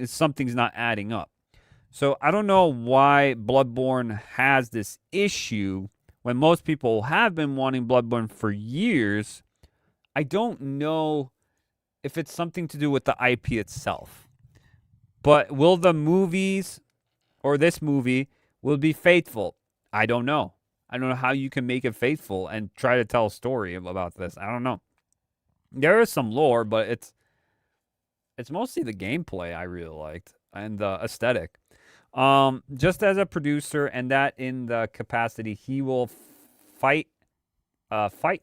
S2: something's not adding up? So I don't know why Bloodborne has this issue when most people have been wanting Bloodborne for years. I don't know if it's something to do with the IP itself. But will the movies or this movie will be faithful? I don't know. I don't know how you can make it faithful and try to tell a story about this. I don't know. There is some lore, but it's mostly the gameplay I really liked and the aesthetic. Just as a producer, and that in the capacity, he will fight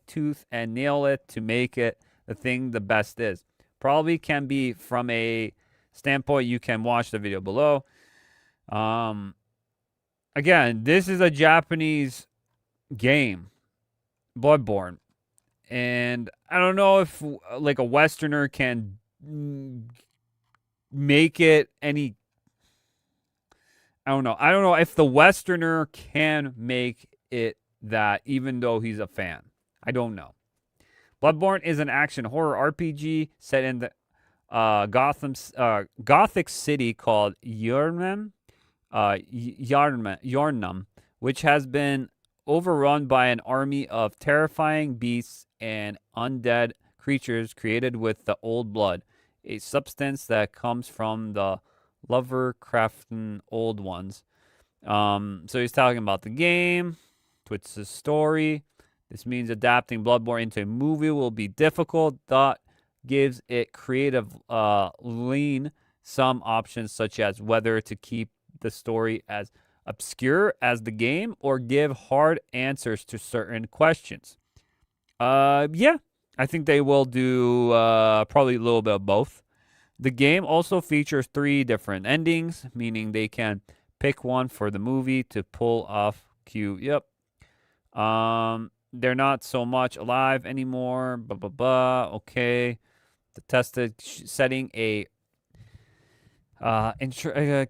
S2: tooth and nail it to make it the thing the best is. Probably can be from a standpoint. You can watch the video below. Again, this is a Japanese game, Bloodborne, and I don't know if like a Westerner can make it any. I don't know. I don't know if the Westerner can make it that, even though he's a fan. I don't know. Bloodborne is an action horror RPG set in the Gothic city called Yharnam, which has been overrun by an army of terrifying beasts and undead creatures created with the old blood, a substance that comes from the Lovercraften old ones. So he's talking about the game, what's the story. This means adapting Bloodborne into a movie will be difficult. That gives it creative lean some options, such as whether to keep the story as obscure as the game or give hard answers to certain questions. Yeah, I think they will do probably a little bit of both. The game also features 3 different endings, meaning they can pick one for the movie to pull off cue. Yep. They're not so much alive anymore. Blah, blah, blah. Okay. The tested setting a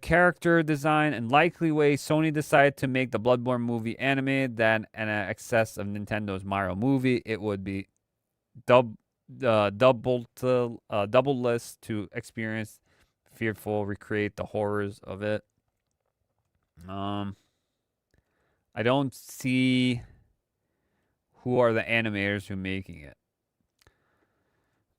S2: character design and likely way Sony decided to make the Bloodborne movie animated than an excess of Nintendo's Mario movie. It would be double list to experience, fearful, recreate the horrors of it. I don't see who are the animators who are making it.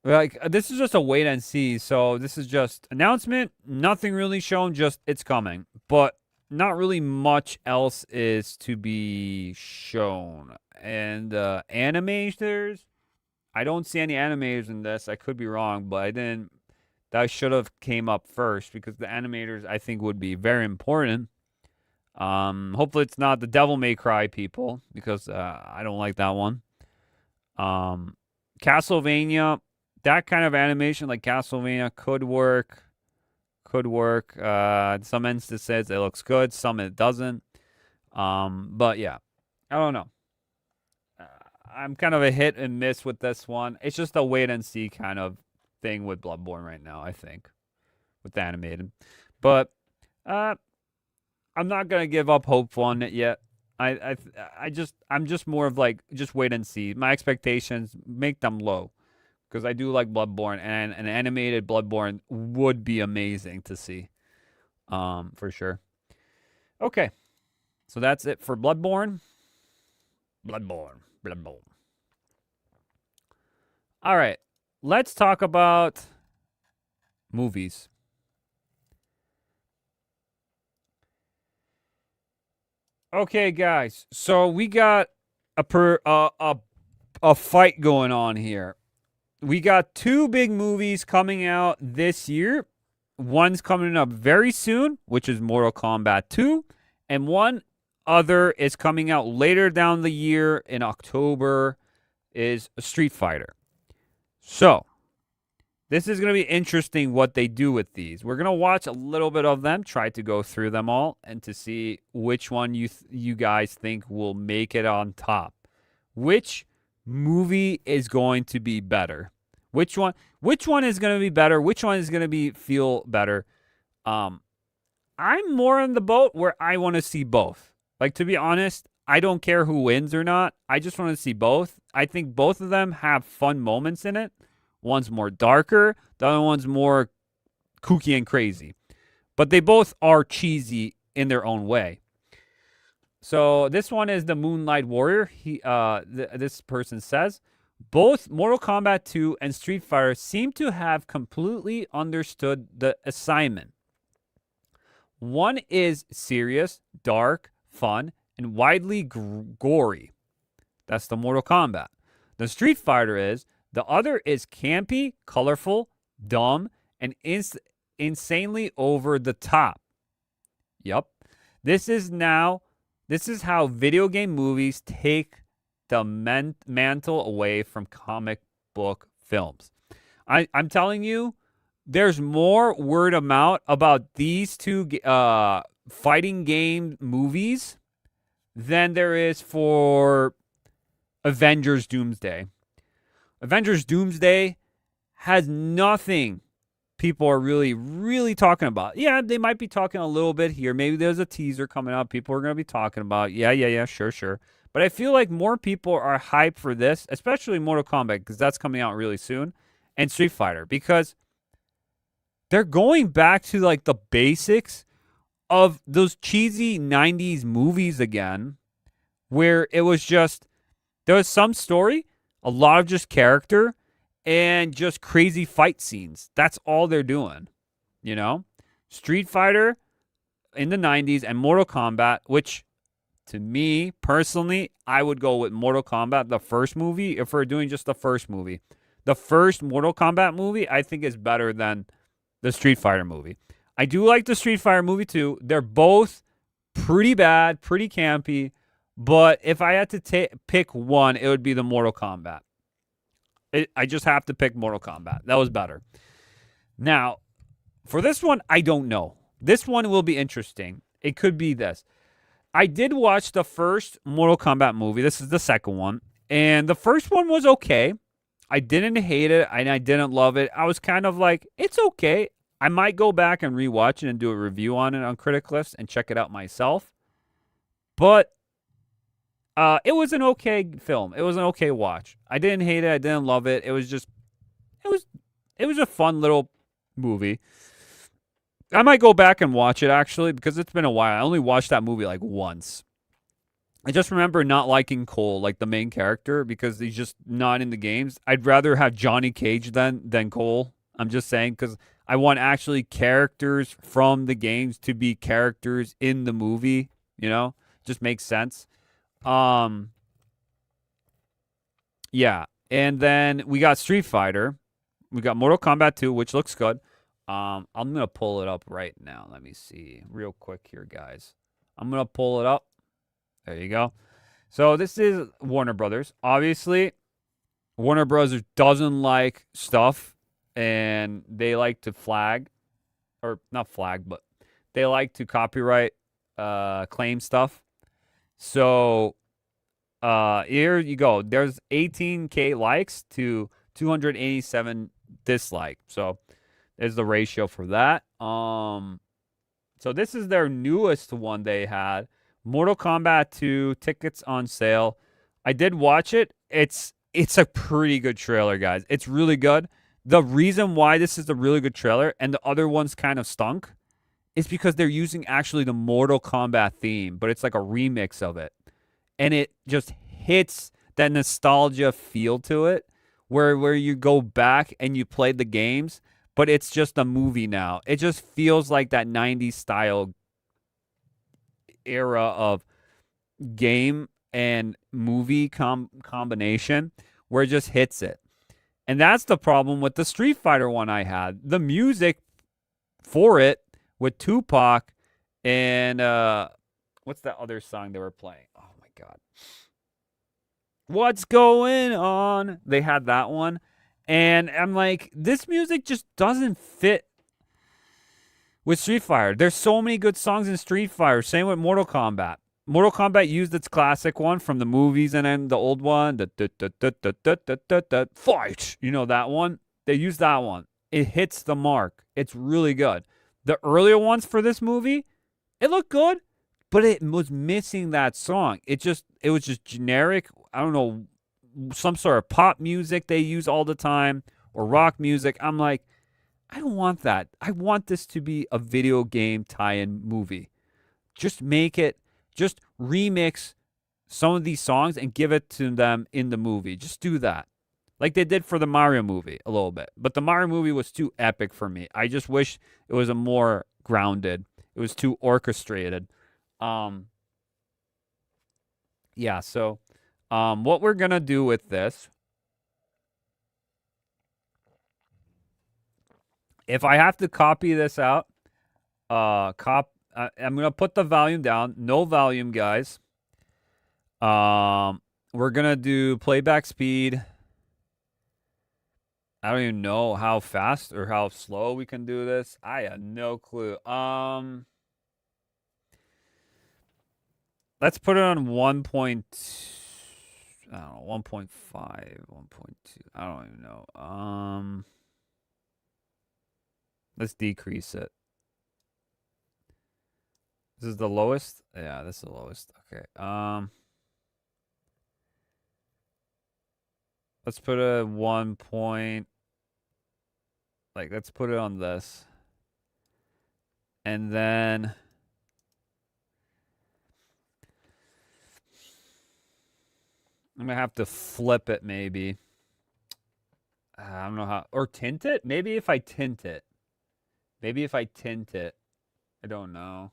S2: Like, this is just a wait and see. So this is just announcement. Nothing really shown. Just it's coming, but not really much else is to be shown. And animators, I don't see any animators in this. I could be wrong, but I didn't. That should have came up first because the animators I think would be very important. Hopefully it's not the Devil May Cry people because I don't like that one. Castlevania, that kind of animation like Castlevania could work. Some instances it looks good, some it doesn't. But yeah, I don't know. I'm kind of a hit and miss with this one. It's just a wait and see kind of thing with Bloodborne right now, I think, with the animated. But I'm not gonna give up hope on it yet. I'm just more of like just wait and see. My expectations, make them low, because I do like Bloodborne, and an animated Bloodborne would be amazing to see, for sure. Okay, so that's it for Bloodborne. Bloodborne. All right, let's talk about movies. Okay, guys. So we got a fight going on here. We got 2 big movies coming out this year. One's coming up very soon, which is Mortal Kombat 2, and one other is coming out later down the year in October is Street Fighter. So, this is going to be interesting what they do with these. We're going to watch a little bit of them, try to go through them all, and to see which one you guys think will make it on top. Which movie is going to be better? Which one is going to be better? Which one is going to feel better? I'm more in the boat where I want to see both. Like, to be honest, I don't care who wins or not. I just want to see both. I think both of them have fun moments in it. One's more darker. The other one's more kooky and crazy. But they both are cheesy in their own way. So this one is the Moonlight Warrior. This person says, both Mortal Kombat 2 and Street Fighter seem to have completely understood the assignment. One is serious, dark, fun, and widely gory. That's the Mortal Kombat. The Street Fighter is. The other is campy, colorful, dumb, and insanely over the top. Yep. This is how video game movies take the mantle away from comic book films. I'm telling you, there's more word of mouth about these two fighting game movies than there is for Avengers Doomsday. Avengers Doomsday has nothing people are really, really talking about. Yeah, they might be talking a little bit here. Maybe there's a teaser coming up. People are going to be talking about. Yeah, sure. But I feel like more people are hyped for this, especially Mortal Kombat, because that's coming out really soon, and Street Fighter, because they're going back to like the basics of those cheesy 90s movies again, where it was just, there was some story, a lot of just character, and just crazy fight scenes. That's all they're doing, you know? Street Fighter in the 90s and Mortal Kombat, which to me, personally, I would go with Mortal Kombat, the first movie, if we're doing just the first movie. The first Mortal Kombat movie, I think, is better than the Street Fighter movie. I do like the Street Fighter movie, too. They're both pretty bad, pretty campy, but if I had to pick one, it would be the Mortal Kombat. I just have to pick Mortal Kombat. That was better. Now, for this one, I don't know. This one will be interesting. It could be this. I did watch the first Mortal Kombat movie. This is the second one. And the first one was okay. I didn't hate it, and I didn't love it. I was kind of like, it's okay. I might go back and rewatch it and do a review on it on Critic Cliffs and check it out myself. But it was an okay film. It was an okay watch. I didn't hate it. I didn't love it. It was just, it was a fun little movie. I might go back and watch it, actually, because it's been a while. I only watched that movie like once. I just remember not liking Cole, like the main character, because he's just not in the games. I'd rather have Johnny Cage than Cole. I'm just saying, because I want actually characters from the games to be characters in the movie. You know, just makes sense. Yeah, and then we got Street Fighter. We got Mortal Kombat 2, which looks good. I'm going to pull it up right now. Let me see real quick here, guys. I'm going to pull it up. There you go. So this is Warner Brothers. Obviously, Warner Brothers doesn't like stuff, and they like to flag, or not flag, but they like to copyright claim stuff. So here you go. There's 18K likes to 287 dislike. So there's the ratio for that. So this is their newest one they had. Mortal Kombat 2, tickets on sale. I did watch it. It's a pretty good trailer, guys. It's really good. The reason why this is a really good trailer and the other ones kind of stunk is because they're using actually the Mortal Kombat theme, but it's like a remix of it. And it just hits that nostalgia feel to it where you go back and you play the games, but it's just a movie now. It just feels like that 90s style era of game and movie combination where it just hits it. And that's the problem with the Street Fighter one I had. The music for it with Tupac and what's that other song they were playing? Oh my God. What's going on? They had that one. And I'm like, this music just doesn't fit with Street Fighter. There's so many good songs in Street Fighter. Same with Mortal Kombat. Mortal Kombat used its classic one from the movies and then the old one. Fight! You know that one? They used that one. It hits the mark. It's really good. The earlier ones for this movie, it looked good, but it was missing that song. It was just generic. I don't know, some sort of pop music they use all the time or rock music. I'm like, I don't want that. I want this to be a video game tie-in movie. Just make it, just remix some of these songs and give it to them in the movie. Just do that. Like they did for the Mario movie a little bit. But the Mario movie was too epic for me. I just wish it was a more grounded. It was too orchestrated. Yeah, so what we're going to do with this, if I have to copy this out, I'm going to put the volume down. No volume, guys. We're going to do playback speed. I don't even know how fast or how slow we can do this. I have no clue. Let's put it on 1. I don't know, 1.5, 1.2. I don't even know. Let's decrease it. This is the lowest? Yeah, this is the lowest. Okay. Let's put a 1 point. Like, let's put it on this. And then I'm going to have to flip it maybe. I don't know how. Or tint it? Maybe if I tint it. I don't know.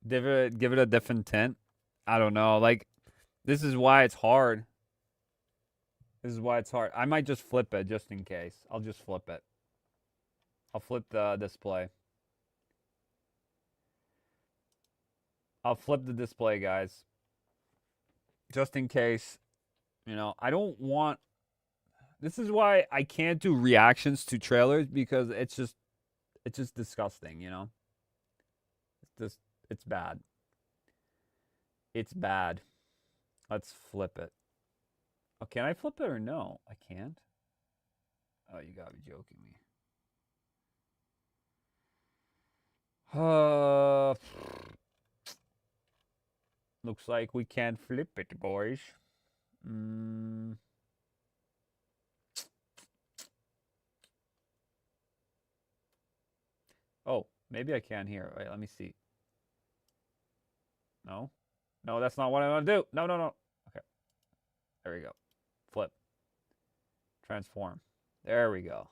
S2: Give it a different tint. I don't know. Like, this is why it's hard. I might just flip it just in case. I'll just flip it. I'll flip the display. I'll flip the display, guys. Just in case. You know, I don't want... This is why I can't do reactions to trailers, because it's just disgusting, you know? It's bad. It's bad. Let's flip it. Oh, can I flip it or no? I can't. Oh, you gotta be joking me. Looks like we can't flip it, boys. Oh, maybe I can here. Wait, let me see. No? No, that's not what I want to do. No. Okay. There we go. Flip. Transform. There we go.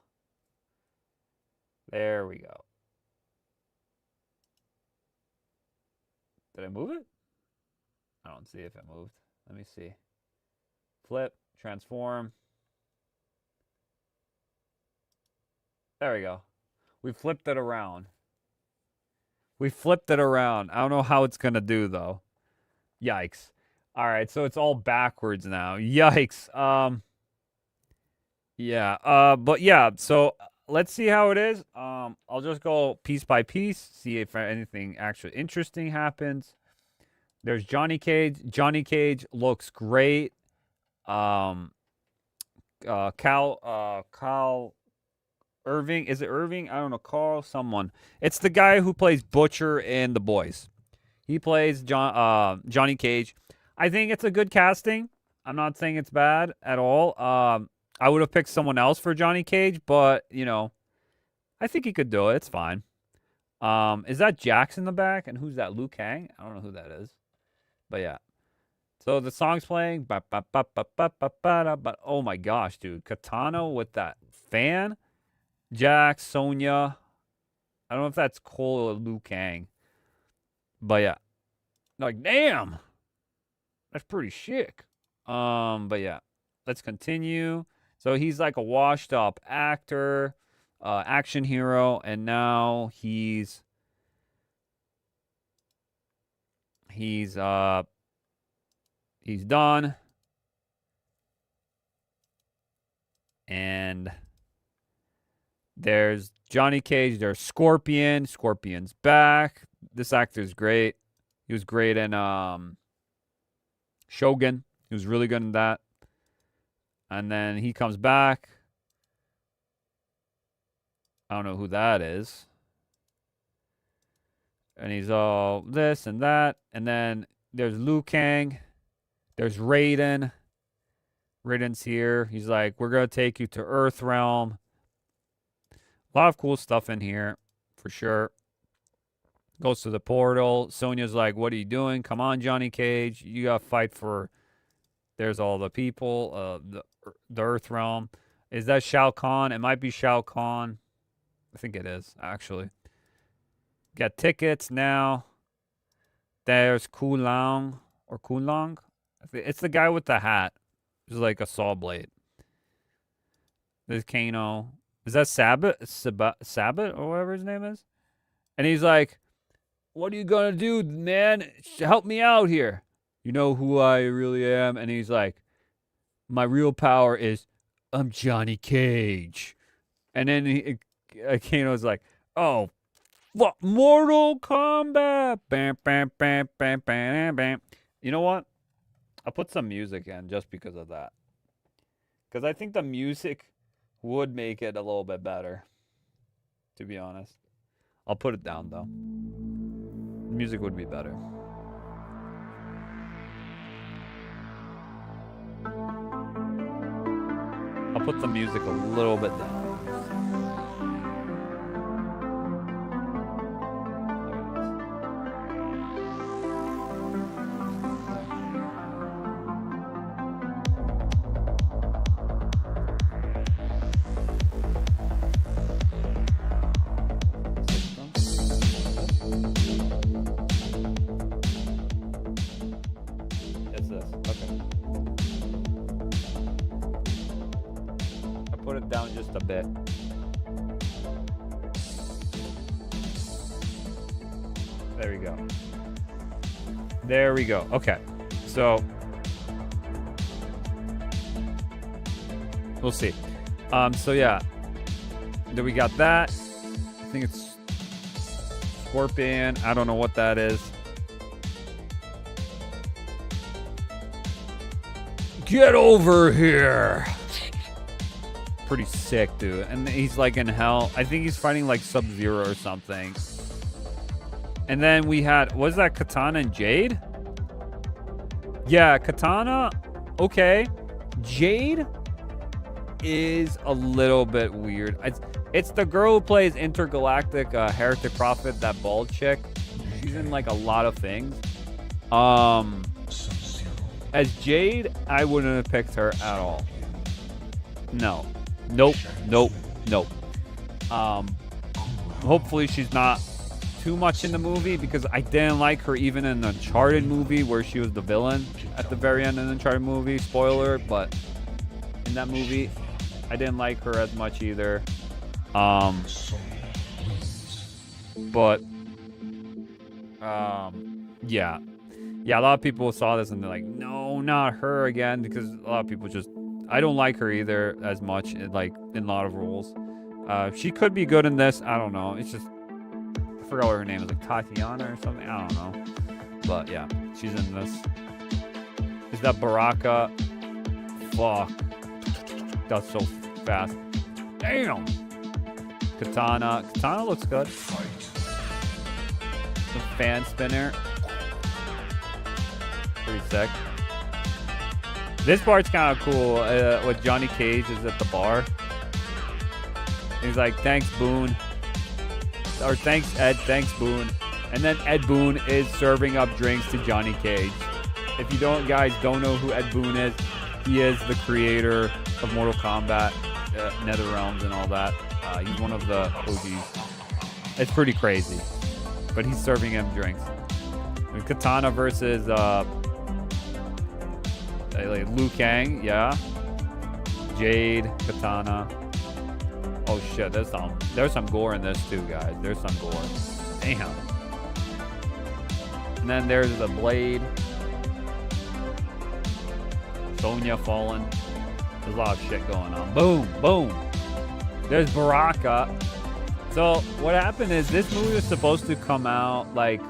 S2: There we go. Did I move it? I don't see if it moved. Let me see. Flip. Transform. There we go. We flipped it around. I don't know how it's going to do, though. Yikes. All right, so it's all backwards now. Yikes. Yeah. But yeah, so let's see how it is. I'll just go piece by piece, see if anything actually interesting happens. There's Johnny Cage. Johnny Cage looks great. Kyle Irving. Is it Irving? I don't know. Carl someone. It's the guy who plays Butcher in The Boys. He plays Johnny Cage. I think it's a good casting. I'm not saying it's bad at all. I would have picked someone else for Johnny Cage, but, you know, I think he could do it. It's fine. Is that Jax in the back? And who's that? Liu Kang? I don't know who that is. But yeah. So the song's playing. Oh my gosh, dude. Katana with that fan. Jax, Sonya. I don't know if that's Cole or Liu Kang. But yeah. Like, damn. That's pretty sick. But yeah. Let's continue. So he's like a washed up actor, action hero, and now he's done. And there's Johnny Cage, there's Scorpion. Scorpion's back. This actor's great. He was great in Shogun. He was really good in that. And then he comes back. I don't know who that is. And he's all this and that. And then there's Liu Kang. There's Raiden. Raiden's here. He's like, we're going to take you to Earthrealm. A lot of cool stuff in here, for sure. Goes to the portal. Sonya's like, what are you doing? Come on, Johnny Cage. You got to fight for... There's all the people, the Earthrealm. Is that Shao Kahn? It might be Shao Kahn. I think it is, actually. Get tickets now. There's Kulong or Kulong. It's the guy with the hat. It's like a saw blade. There's Kano. Is that Sabbat or whatever his name is? And he's like, "What are you gonna do, man? Help me out here. You know who I really am?" And he's like, "My real power is I'm Johnny Cage." And then Kano's like, "Oh, what? Mortal Kombat!" Bam, bam, bam, bam, bam, bam. You know what? I'll put some music in just because of that. Because I think the music would make it a little bit better, to be honest. I'll put it down, though. The music would be better. I'll put the music a little bit down. It's this. Okay. I put it down just a bit. There we go. There we go. Okay. So we'll see. So yeah. Then we got that. I think it's Scorpion. I don't know what that is. Get over here. Pretty sick, dude. And he's like in hell. I think he's fighting like Sub-Zero or something. And then we had, was that Katana and Jade? Yeah, Katana. Okay. Jade is a little bit weird. It's the girl who plays Intergalactic Heretic Prophet, that bald chick. She's in like a lot of things. As Jade, I wouldn't have picked her at all. No. Nope. Nope. Nope. Hopefully she's not too much in the movie, because I didn't like her even in the Uncharted movie where she was the villain at the very end of the Uncharted movie. Spoiler, but in that movie, I didn't like her as much either. Yeah. Yeah, a lot of people saw this and they're like, no, not her again, because a lot of people just, I don't like her either as much, like, in a lot of roles. She could be good in this. I don't know. It's just, I forgot what her name is, like Tatiana or something. I don't know. But yeah, she's in this. Is that Baraka? Fuck. That's so fast. Damn. Katana. Katana looks good. The fan spinner. Pretty sick. This part's kind of cool. With Johnny Cage is at the bar. He's like, "Thanks, Boone." Or "Thanks, Ed. Thanks, Boone." And then Ed Boone is serving up drinks to Johnny Cage. If you guys don't know who Ed Boone is, he is the creator of Mortal Kombat, NetherRealms, and all that. He's one of the OGs. It's pretty crazy. But he's serving him drinks. And Katana versus Liu Kang, yeah. Jade, Katana. Oh shit, there's some gore in this too, guys. There's some gore. Damn. And then there's the Blade. Sonya fallen. There's a lot of shit going on. Boom, boom. There's Baraka. So what happened is this movie was supposed to come out like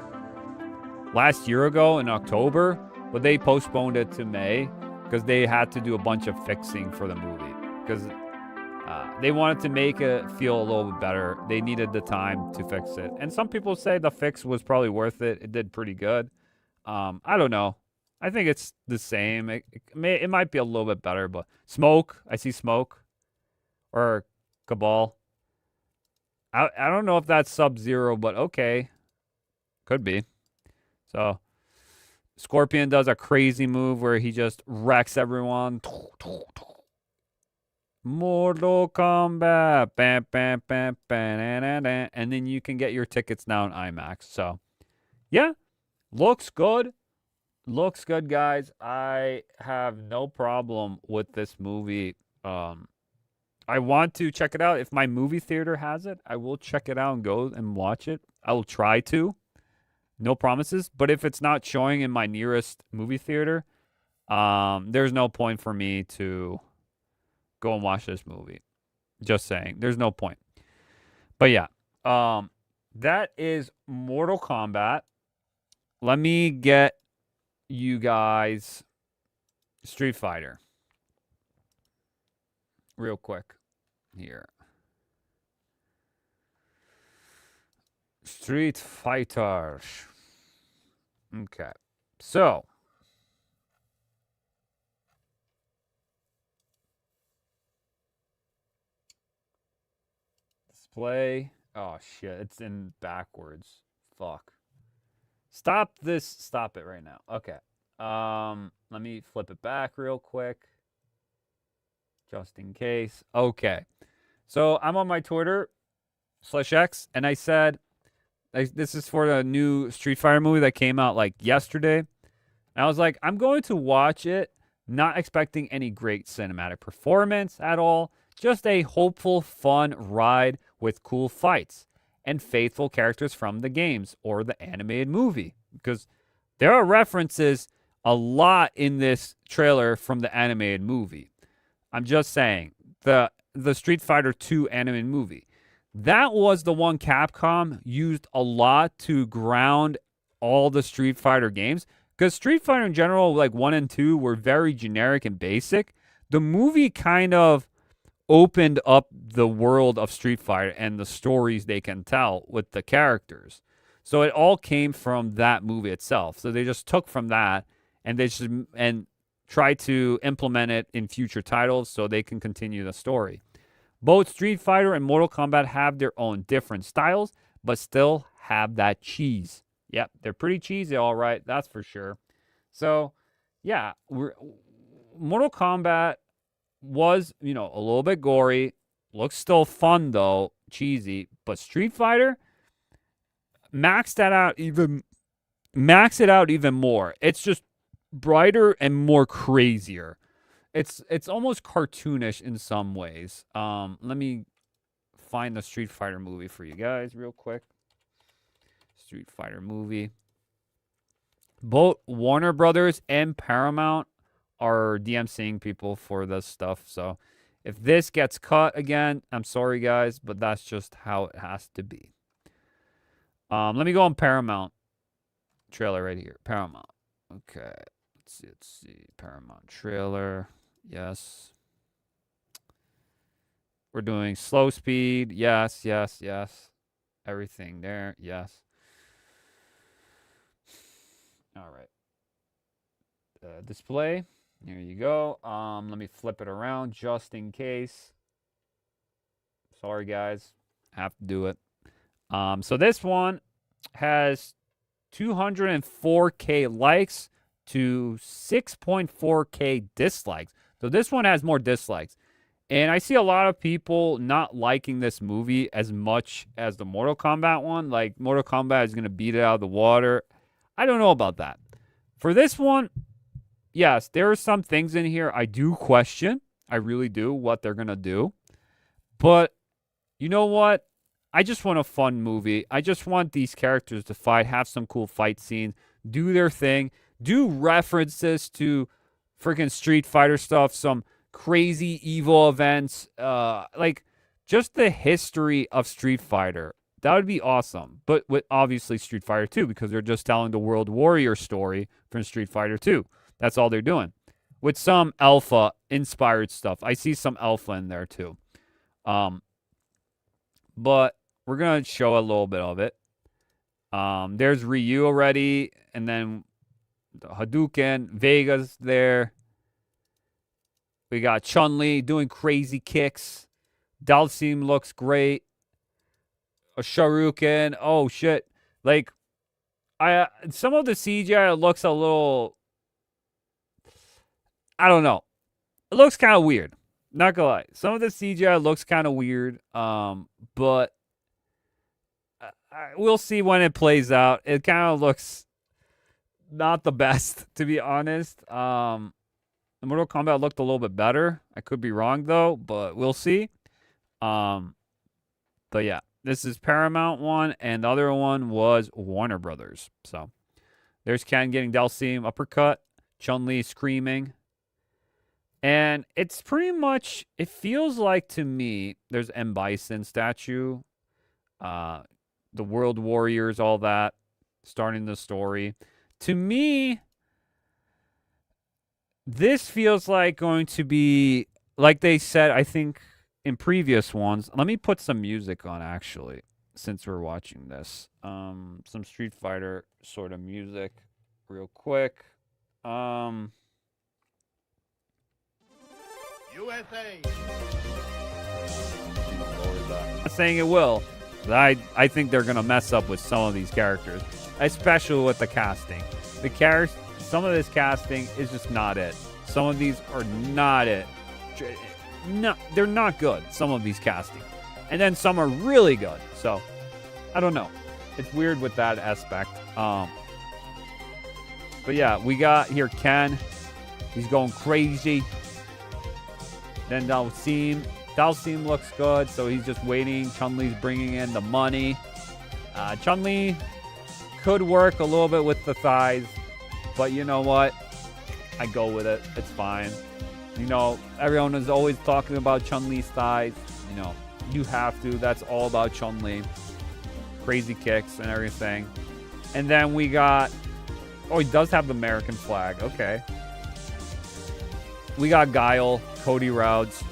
S2: last year ago in October, but they postponed it to May because they had to do a bunch of fixing for the movie, because they wanted to make it feel a little bit better. They needed the time to fix it. And some people say the fix was probably worth it. It did pretty good. I don't know. I think it's the same. It might be a little bit better, but Smoke. I see Smoke. Or Cabal. I don't know if that's Sub-Zero, but okay. Could be. So, Scorpion does a crazy move where he just wrecks everyone. Mortal Kombat. Bam, bam, bam, bam, and then you can get your tickets now in IMAX. So, yeah, looks good. Looks good, guys. I have no problem with this movie. I want to check it out. If my movie theater has it, I will check it out and go and watch it. I will try to. No promises. But if it's not showing in my nearest movie theater, there's no point for me to go and watch this movie. Just saying. There's no point. But yeah. That is Mortal Kombat. Let me get you guys Street Fighter real quick here. Street Fighter. Okay. So, display. Oh shit, it's in backwards. Fuck. Stop this. Stop it right now. Okay. Let me flip it back real quick. Just in case. Okay. So I'm on my Twitter /X, and I said, this is for the new Street Fighter movie that came out like yesterday. And I was like, I'm going to watch it, not expecting any great cinematic performance at all. Just a hopeful, fun ride with cool fights and faithful characters from the games or the animated movie. Because there are references a lot in this trailer from the animated movie. I'm just saying, the Street Fighter 2 animated movie. That was the one Capcom used a lot to ground all the Street Fighter games. Because Street Fighter in general, like 1 and 2, were very generic and basic. The movie kind of opened up the world of Street Fighter and the stories they can tell with the characters. So it all came from that movie itself. So they just took from that and try to implement it in future titles so they can continue the story. Both Street Fighter and Mortal Kombat have their own different styles, but still have that cheese. Yep, they're pretty cheesy, all right, that's for sure. So, yeah, Mortal Kombat was, a little bit gory. Looks still fun, though, cheesy. But Street Fighter, max it out even more. It's just brighter and more crazier. It's almost cartoonish in some ways. Let me find the Street Fighter movie for you guys real quick. Street Fighter movie. Both Warner Brothers and Paramount are DMCing people for this stuff. So if this gets cut again, I'm sorry guys, but that's just how it has to be. Let me go on Paramount trailer right here. Paramount. Okay. Let's see. Paramount trailer. Yes. We're doing slow speed. Yes. Everything there. Yes. All right. Display. Here you go. Let me flip it around just in case. Sorry, guys. Have to do it. So this one has 204K likes to 6.4K dislikes. So this one has more dislikes. And I see a lot of people not liking this movie as much as the Mortal Kombat one. Like, Mortal Kombat is going to beat it out of the water. I don't know about that. For this one, yes, there are some things in here I do question. I really do, what they're going to do. But you know what? I just want a fun movie. I just want these characters to fight, have some cool fight scenes, do their thing, do references to freaking Street Fighter stuff, some crazy EVO events, like just the history of Street Fighter. That would be awesome. But with obviously Street Fighter 2, because they're just telling the World Warrior story from Street Fighter 2. That's all they're doing. With some Alpha-inspired stuff. I see some Alpha in there too. But we're going to show a little bit of it. There's Ryu already. And then the Hadouken. Vega's there. We got Chun-Li doing crazy kicks. Dalsim looks great. A Shoryuken. Oh, shit. Like, some of the CGI looks a little... I don't know. It looks kind of weird. not gonna lie, some of the CGI looks kind of weird. But we'll see when it plays out. It kind of looks not the best, to be honest. The Mortal Kombat looked a little bit better. I could be wrong though, but we'll see. But yeah, this is Paramount one, and the other one was Warner Brothers. So there's Ken getting Dhalsim uppercut, Chun-Li screaming. And it's pretty much, it feels like to me, there's M. Bison statue, the World Warriors, all that, starting the story. To me, this feels like going to be, like they said, I think, in previous ones. Let me put some music on, actually, since we're watching this. Some Street Fighter sort of music real quick.
S7: USA.
S2: I'm not saying it will, but I think they're going to mess up with some of these characters, especially with the casting. Some of this casting is just not it. Some of these are not it. No, they're not good, some of these casting. And then some are really good. So, I don't know. It's weird with that aspect. But yeah, we got here Ken. He's going crazy. Then Dhalsim. Dhalsim looks good, so he's just waiting. Chun-Li's bringing in the money. Chun-Li could work a little bit with the thighs, but you know what? I go with it. It's fine. You know, everyone is always talking about Chun-Li's thighs. You know, you have to. That's all about Chun-Li. Crazy kicks and everything. And then we got... Oh, he does have the American flag. Okay. We got Guile, Cody Rhodes.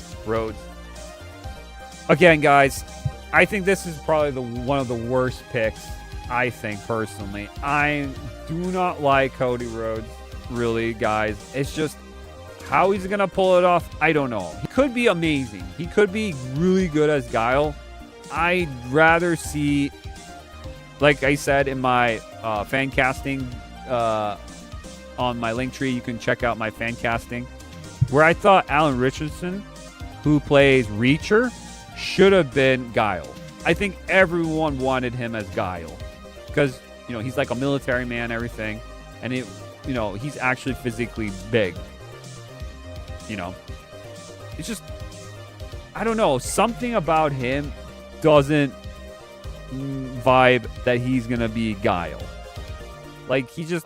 S2: Again, guys, I think this is probably one of the worst picks, I think, personally. I do not like Cody Rhodes, really, guys. It's just how he's going to pull it off, I don't know. He could be amazing. He could be really good as Guile. I'd rather see, like I said in my fan casting on my link tree, you can check out my fan casting, where I thought Alan Richardson, who plays Reacher, should have been Guile. I think everyone wanted him as Guile because, you know, he's like a military man, everything, and it, you know, he's actually physically big. You know, it's just, I don't know, something about him doesn't vibe that he's gonna be Guile. Like, he just,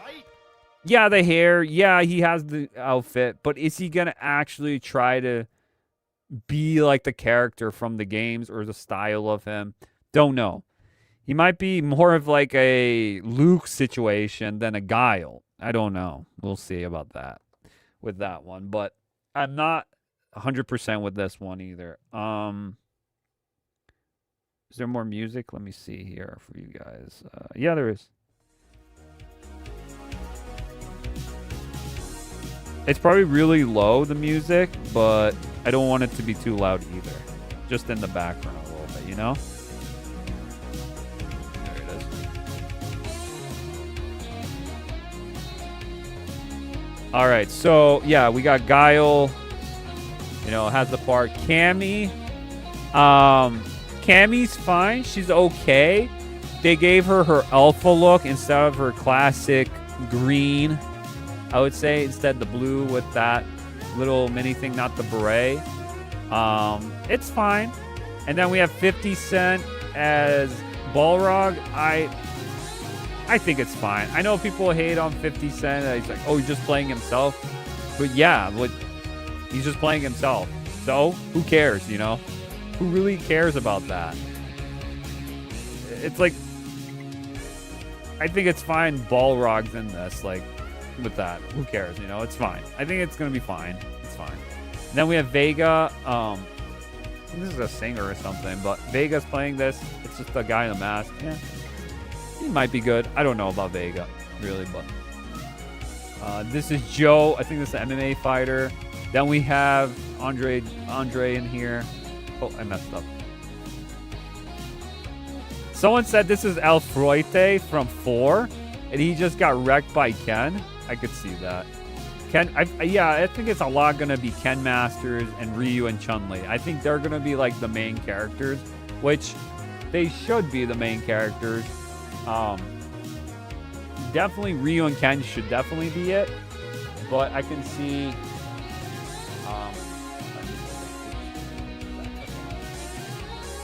S2: yeah, the hair, yeah, he has the outfit, but is he gonna actually try to be like the character from the games or the style of him? Don't know. He might be more of like a Luke situation than a Guile. I don't know. We'll see about that with that one, but I'm not 100% with this one either. Is there more music? Let me see here for you guys. Yeah, there is. It's probably really low, the music, but I don't want it to be too loud either. Just in the background a little bit, you know? There it is. All right, so yeah, we got Guile. You know, has the part. Cammy. Cammy's fine. She's okay. They gave her alpha look instead of her classic green. I would say instead the blue with that little mini thing, not the beret. It's fine. And then we have 50 Cent as Balrog. I think it's fine. I know people hate on 50 Cent. He's like, oh, he's just playing himself. But yeah, he's just playing himself. So who cares, you know? Who really cares about that? It's like, I think it's fine. Balrog's in this, like, with that. Who cares, you know? It's fine. I think it's gonna be fine. It's fine. And then we have Vega. This is a singer or something, but Vega's playing this. It's just a guy in a mask. Yeah, he might be good. I don't know about Vega, really, but this is Joe. I think this is an MMA fighter. Then we have Andre in here. Oh, I messed up. Someone said this is El Froite from 4, and he just got wrecked by Ken. I could see that. I think it's a lot gonna be Ken Masters and Ryu and Chun-Li. I think they're gonna be like the main characters, which they should be the main characters. Definitely Ryu and Ken should definitely be it, but I can see.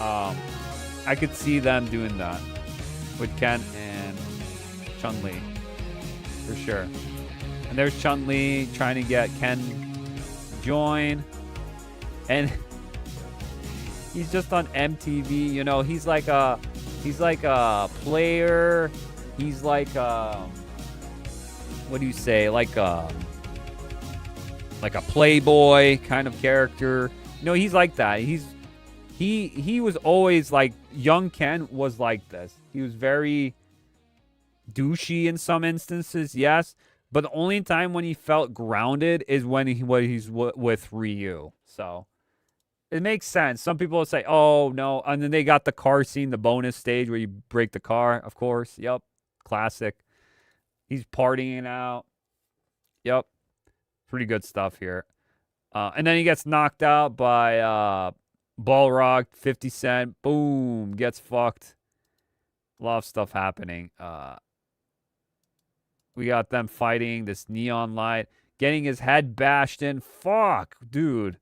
S2: I could see them doing that with Ken and Chun-Li for sure. And there's Chun-Li trying to get Ken to join, and he's just on MTV. You know, he's like a player. He's like what do you say? Like a playboy kind of character. You know, he's like that. He was always like, young Ken was like this. He was very douchey in some instances, yes. But the only time when he felt grounded is when he's with Ryu. So it makes sense. Some people will say, oh, no. And then they got the car scene, the bonus stage where you break the car, of course. Yep. Classic. He's partying out. Yep. Pretty good stuff here. And then he gets knocked out by Balrog, 50 Cent. Boom. Gets fucked. A lot of stuff happening. We got them fighting this neon light, getting his head bashed in. Fuck, dude.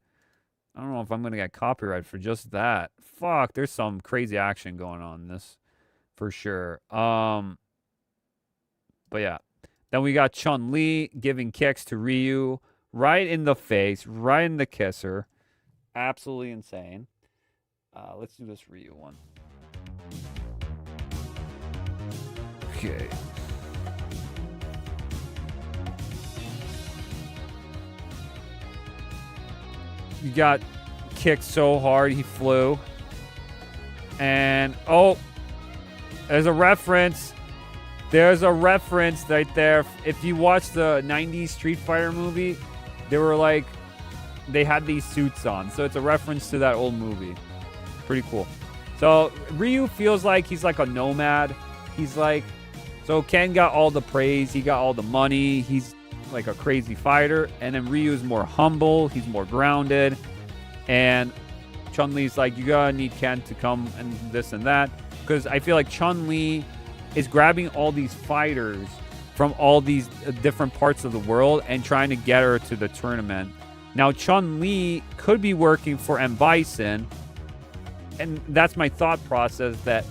S2: I don't know if I'm going to get copyright for just that. Fuck, there's some crazy action going on in this for sure. But yeah. Then we got Chun-Li giving kicks to Ryu right in the face, right in the kisser. Absolutely insane. Let's do this Ryu one. Okay. You got kicked so hard he flew. And, oh, there's a reference. There's a reference right there. If you watch the 90s Street Fighter movie, they had these suits on. So it's a reference to that old movie. Pretty cool. So Ryu feels like he's like a nomad. He's like, so Ken got all the praise. He got all the money. He's like a crazy fighter. And then Ryu's more humble. He's more grounded. And Chun-Li's like, you gotta need Ken to come and this and that. Because I feel like Chun-Li is grabbing all these fighters from all these different parts of the world and trying to get her to the tournament. Now, Chun-Li could be working for M. Bison. And that's my thought process, that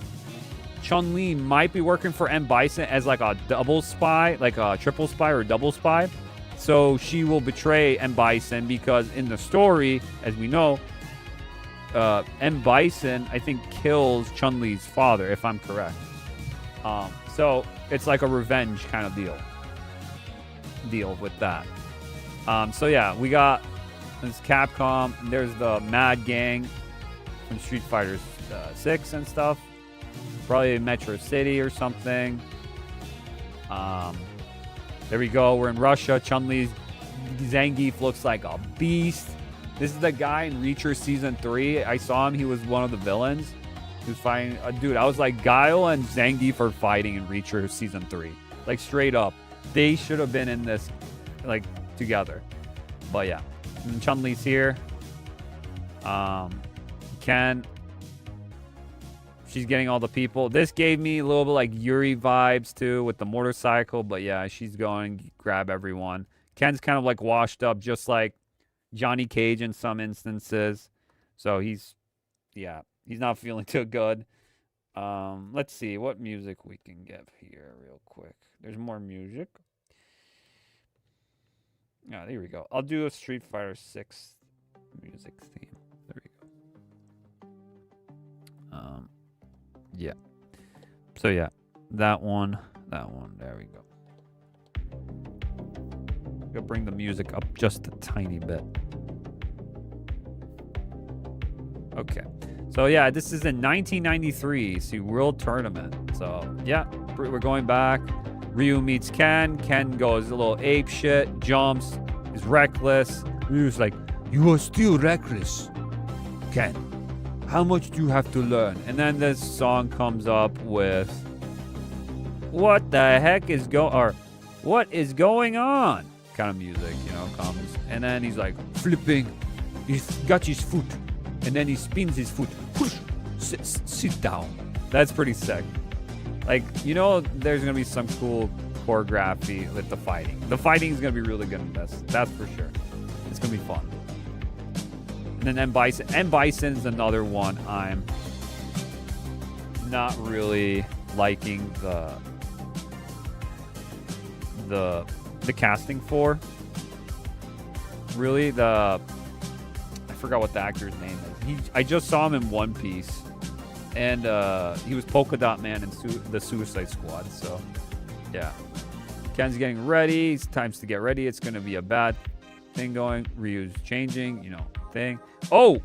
S2: Chun-Li might be working for M. Bison as like a double spy, like a triple spy or double spy. So she will betray M. Bison because in the story, as we know, M. Bison, I think, kills Chun-Li's father, if I'm correct. So it's like a revenge kind of deal with that. So yeah, we got this Capcom, and there's the Mad Gang from Street Fighter 6 and stuff. Probably Metro City or something. There we go. We're in Russia. Chun-Li's Zangief looks like a beast. This is the guy in Reacher Season 3. I saw him. He was one of the villains. He was fighting. Dude, I was like, Guile and Zangief are fighting in Reacher Season 3. Like, straight up. They should have been in this, like, together. But, yeah. And Chun-Li's here. Ken. She's getting all the people. This gave me a little bit like Yuri vibes, too, with the motorcycle. But, yeah, she's going to grab everyone. Ken's kind of, like, washed up, just like Johnny Cage in some instances. So, he's not feeling too good. Let's see what music we can get here real quick. There's more music. Ah, there we go. I'll do a Street Fighter 6 music theme. There we go. Yeah. So yeah, that one. There we go. Gonna bring the music up just a tiny bit. Okay. So yeah, this is in 1993, see, World Tournament. So yeah, we're going back. Ryu meets Ken. Ken goes a little ape shit, jumps, is reckless. Ryu's like, you are still reckless, Ken. How much do you have to learn? And then this song comes up with, what the heck is what is going on? kind of music, you know, comes. And then he's like flipping. He's got his foot. And then he spins his foot. Sit down. That's pretty sick. Like, you know, there's going to be some cool choreography with the fighting. The fighting is going to be really good in this. That's for sure. It's going to be fun. And then M. Bison. M. Bison is another one I'm not really liking the casting for. Really, I forgot what the actor's name is. I just saw him in One Piece, and he was Polka Dot Man in the Suicide Squad. So, yeah. Ken's getting ready. It's time to get ready. It's gonna be a bad thing going. Ryu's changing, you know, thing. Oh,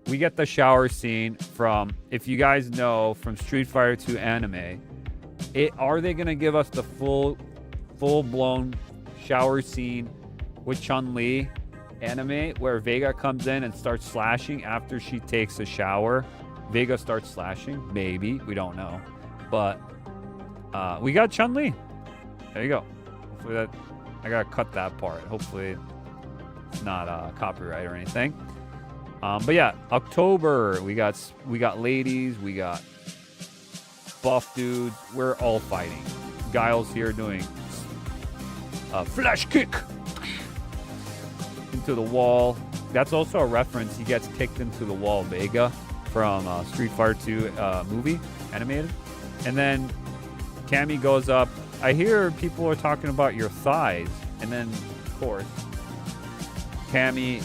S2: we get the shower scene from, if you guys know, from Street Fighter 2 anime. Are they gonna give us the full-blown shower scene with Chun-Li anime, where Vega comes in and starts slashing after she takes a shower? Vega starts slashing, maybe, we don't know, but we got Chun-Li. There you go. Hopefully I gotta cut that part. Hopefully it's not copyright or anything. But yeah, October, we got ladies, we got buff dudes. We're all fighting. Guile's here doing a flash kick into the wall. That's also a reference. He gets kicked into the wall, Vega, from Street Fighter 2 movie, animated. And then Cammy goes up. I hear people are talking about your thighs. And then, of course, Cammy,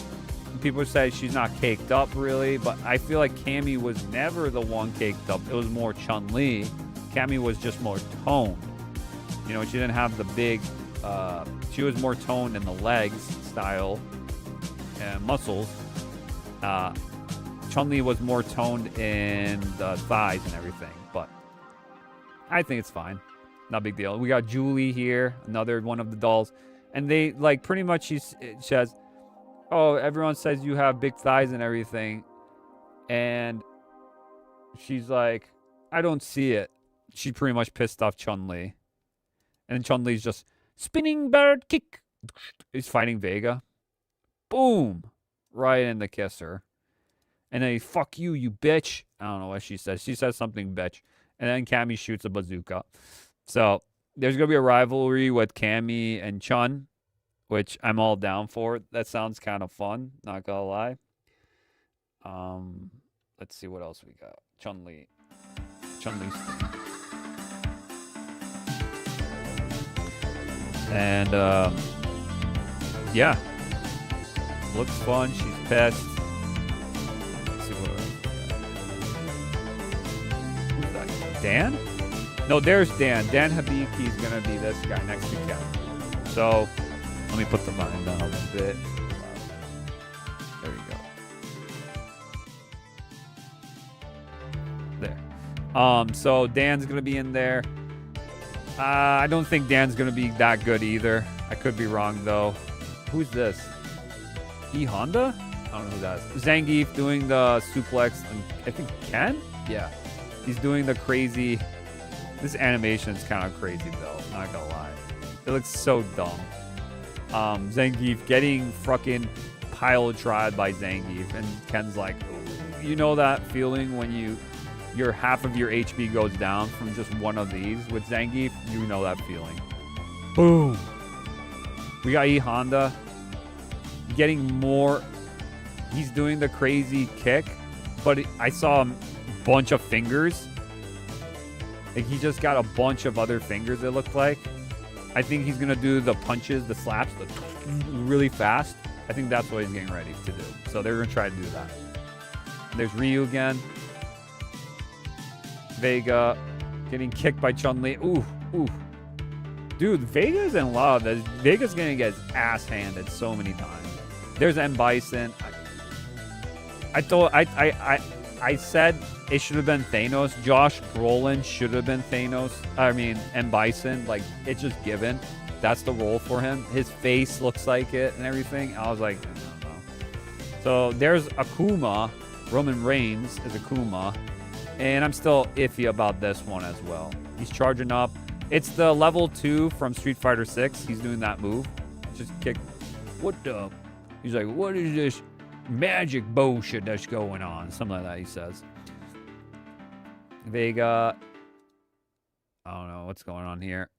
S2: people say she's not caked up, really. But I feel like Cammy was never the one caked up. It was more Chun-Li. Cammy was just more toned. You know, she didn't have the big... she was more toned in the legs style and muscles. Chun-Li was more toned in the thighs and everything. But I think it's fine. Not a big deal. We got Julie here, another one of the dolls. And they, like, pretty much she says, oh, everyone says you have big thighs and everything. And she's like, I don't see it. She pretty much pissed off Chun-Li. And Chun-Li's just spinning bird kick. He's fighting Vega. Boom. Right in the kisser. And then he, fuck you, you bitch. I don't know what she says. She says something bitch. And then Cammy shoots a bazooka. So there's going to be a rivalry with Cammy and Chun, which I'm all down for. That sounds kind of fun, not going to lie. Let's see what else we got. Chun-Li. Chun-Li's thing. And, yeah. Looks fun. She's pissed. Let's see what else we got. Who's that? Dan? No, there's Dan. Dan Habiki's going to be this guy next to Kevin. So, let me put the volume down a little bit. There you go. There. So, Dan's going to be in there. I don't think Dan's going to be that good either. I could be wrong, though. Who's this? E Honda? I don't know who that is. Zangief doing the suplex. And I think Ken? Yeah. He's doing the crazy... This animation is kind of crazy, though. Not gonna lie. It looks so dumb. Zangief getting fucking pile-drive by Zangief. And Ken's like, you know that feeling when your half of your HP goes down from just one of these? With Zangief, you know that feeling. Boom. We got E Honda getting more. He's doing the crazy kick, but I saw a bunch of fingers. Like, he just got a bunch of other fingers, it looked like. I think he's going to do the punches, the slaps, really fast. I think that's what he's getting ready to do. So they're going to try to do that. There's Ryu again. Vega getting kicked by Chun-Li. Ooh. Dude, Vega's in love. Vega's going to get his ass handed so many times. There's M. Bison. I said it should have been Thanos. Josh Brolin should have been Thanos. I mean, M. Bison. Like, it's just given. That's the role for him. His face looks like it and everything. I was like, I don't know. So there's Akuma. Roman Reigns is Akuma. And I'm still iffy about this one as well. He's charging up. It's the level 2 from Street Fighter 6. He's doing that move. just kick. What the? He's like, what is this magic bullshit that's going on? Something like that, he says. Vega. I don't know what's going on here.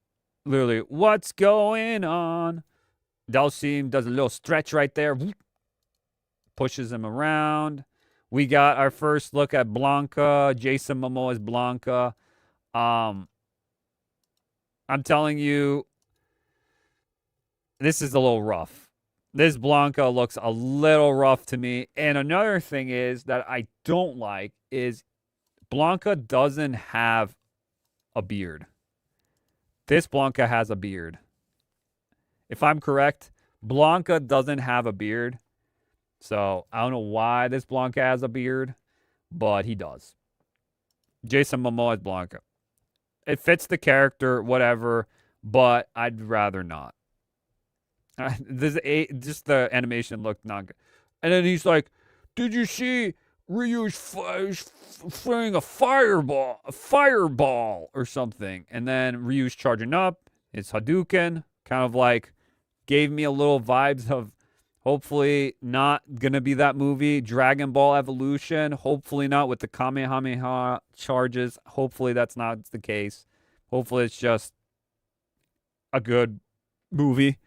S2: Literally, what's going on? Dalsim does a little stretch right there. Pushes him around. We got our first look at Blanca. Jason Momoa's Blanca. I'm telling you, this is a little rough. This Blanca looks a little rough to me. And another thing is that I don't like is Blanca doesn't have a beard. This Blanca has a beard. If I'm correct, Blanca doesn't have a beard. So I don't know why this Blanca has a beard, but he does. Jason Momoa is Blanca. It fits the character, whatever, but I'd rather not. Just the animation looked not good. And then he's like, did you see Ryu's throwing a fireball or something? And then Ryu's charging up. It's Hadouken. Kind of like gave me a little vibes of hopefully not going to be that movie. Dragon Ball Evolution. Hopefully not with the Kamehameha charges. Hopefully that's not the case. Hopefully it's just a good movie.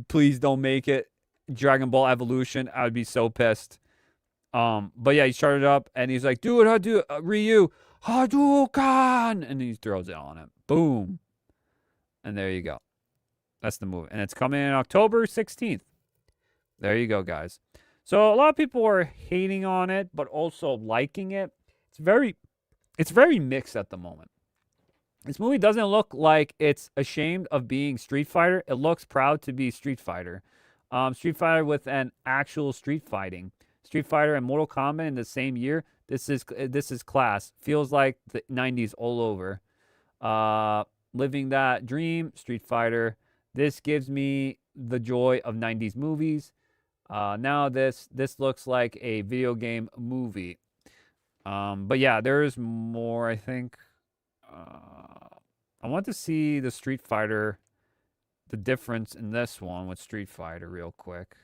S2: Please don't make it Dragon Ball Evolution. I would be so pissed. But yeah, he started up and he's like, do it, Ryu, Hadouken! And he throws it on him. Boom. And there you go. That's the movie. And it's coming in October 16th. There you go, guys. So a lot of people are hating on it, but also liking it. It's very mixed at the moment. This movie doesn't look like it's ashamed of being Street Fighter. It looks proud to be Street Fighter. Street Fighter with an actual street fighting. Street Fighter and Mortal Kombat in the same year. This is class. Feels like the 90s all over. Living that dream, Street Fighter. This gives me the joy of 90s movies. Now this looks like a video game movie. But yeah, there's more, I think. I want to see the Street Fighter, the difference in this one with Street Fighter real quick.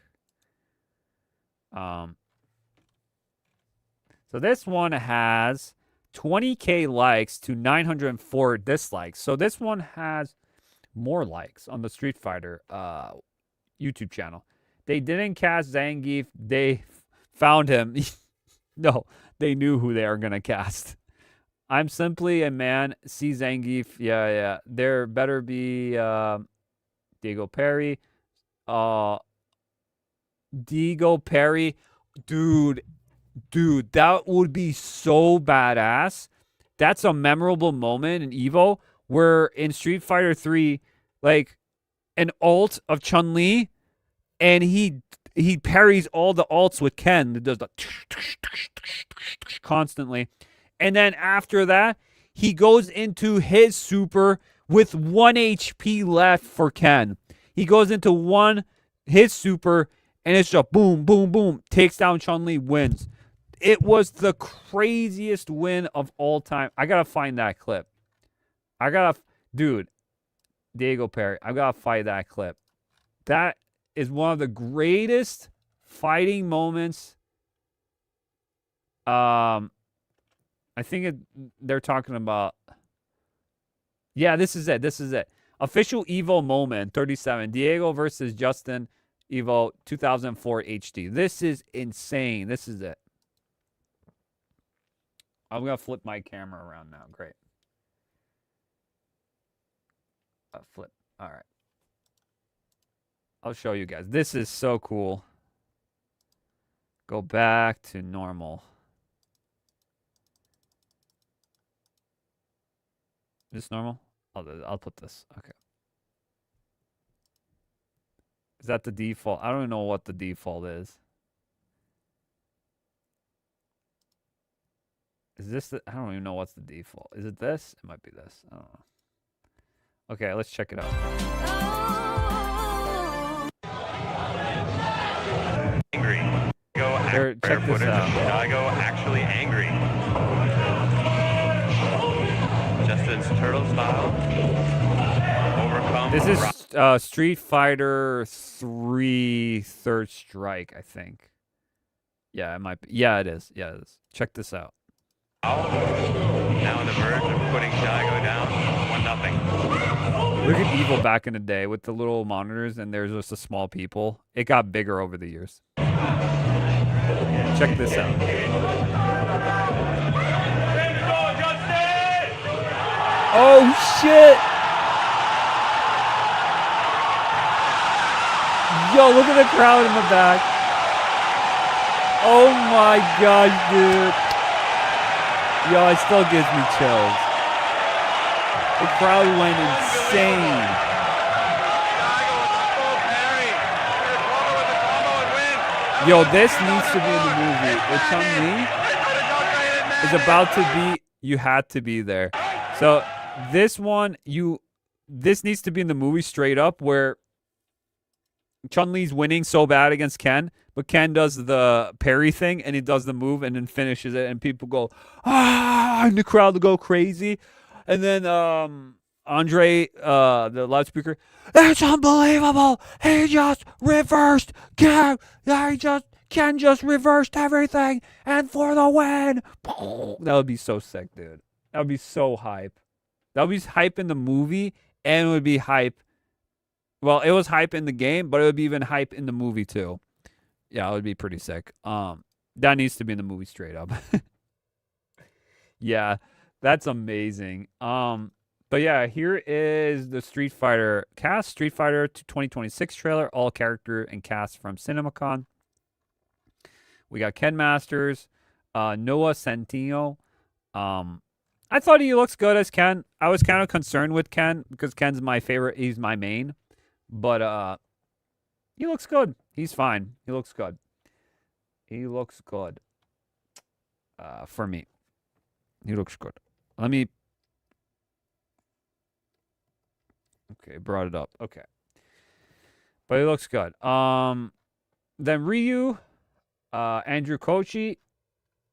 S2: So this one has 20K likes to 904 dislikes. So this one has more likes on the Street Fighter YouTube channel. They didn't cast Zangief. They found him. No, they knew who they are going to cast. I'm simply a man. See Zangief. Yeah. There better be Diego Perry. Diego Perry. Dude, that would be so badass. That's a memorable moment in EVO where in Street Fighter 3, like an ult of Chun-Li, and he parries all the ults with Ken. It does the constantly. And then after that, he goes into his super with 1 HP left for Ken. He goes into his super, and it's just boom, boom, boom. Takes down Chun-Li, wins. It was the craziest win of all time. I got to find that clip. Dude, Diego Perry, I got to find that clip. That is one of the greatest fighting moments. I think they're talking about. Yeah, this is it. Official EVO moment 37. Diego versus Justin EVO 2004 HD. This is insane. This is it. I'm going to flip my camera around now. Great. Flip. All right. I'll show you guys. This is so cool. Go back to normal. Is this normal? I'll put this. Okay. Is that the default? I don't know what the default is. Is this the... I don't even know what's the default. Is it this? It might be this. I don't know. Okay, let's check it out.
S7: Angry.
S2: Check this out.
S7: I go actually angry. Justin's turtle style. Overcome.
S2: This is Street Fighter 3 Third Strike, I think. Yeah, it might be. Yeah, it is. Yeah, it is. Check this out.
S7: Now on the verge of putting Daigo down. 1-0.
S2: Look at EVO back in the day with the little monitors, and there's just the small people. It got bigger over the years. Check this out. Oh, shit! Yo, look at the crowd in the back. Oh my gosh, dude. Yo, it still gives me chills. The crowd went insane. Yo, this needs to be in the movie. With Chun-Li is about to be, you had to be there. So this one, this needs to be in the movie straight up, where Chun-Li's winning so bad against Ken, but Ken does the parry thing, and he does the move, and then finishes it, and people go, ah, and the crowd will go crazy. And then Andre, the loudspeaker, it's unbelievable. He just reversed Ken. Ken just reversed everything, and for the win. That would be so sick, dude. That would be so hype. That would be hype in the movie, and it would be hype. Well, it was hype in the game, but it would be even hype in the movie too. Yeah, it would be pretty sick. That needs to be in the movie straight up. Yeah, that's amazing. But yeah, here is the Street Fighter cast. Street Fighter 2026 trailer, all character and cast from CinemaCon. We got Ken Masters, Noah Centineo. I thought he looks good as Ken. I was kind of concerned with Ken because Ken's my favorite. He's my main. But he looks good. He's fine. He looks good. He looks good. For me. He looks good. Let me... Okay, brought it up. Okay. But he looks good. Then Ryu, Andrew Kochi.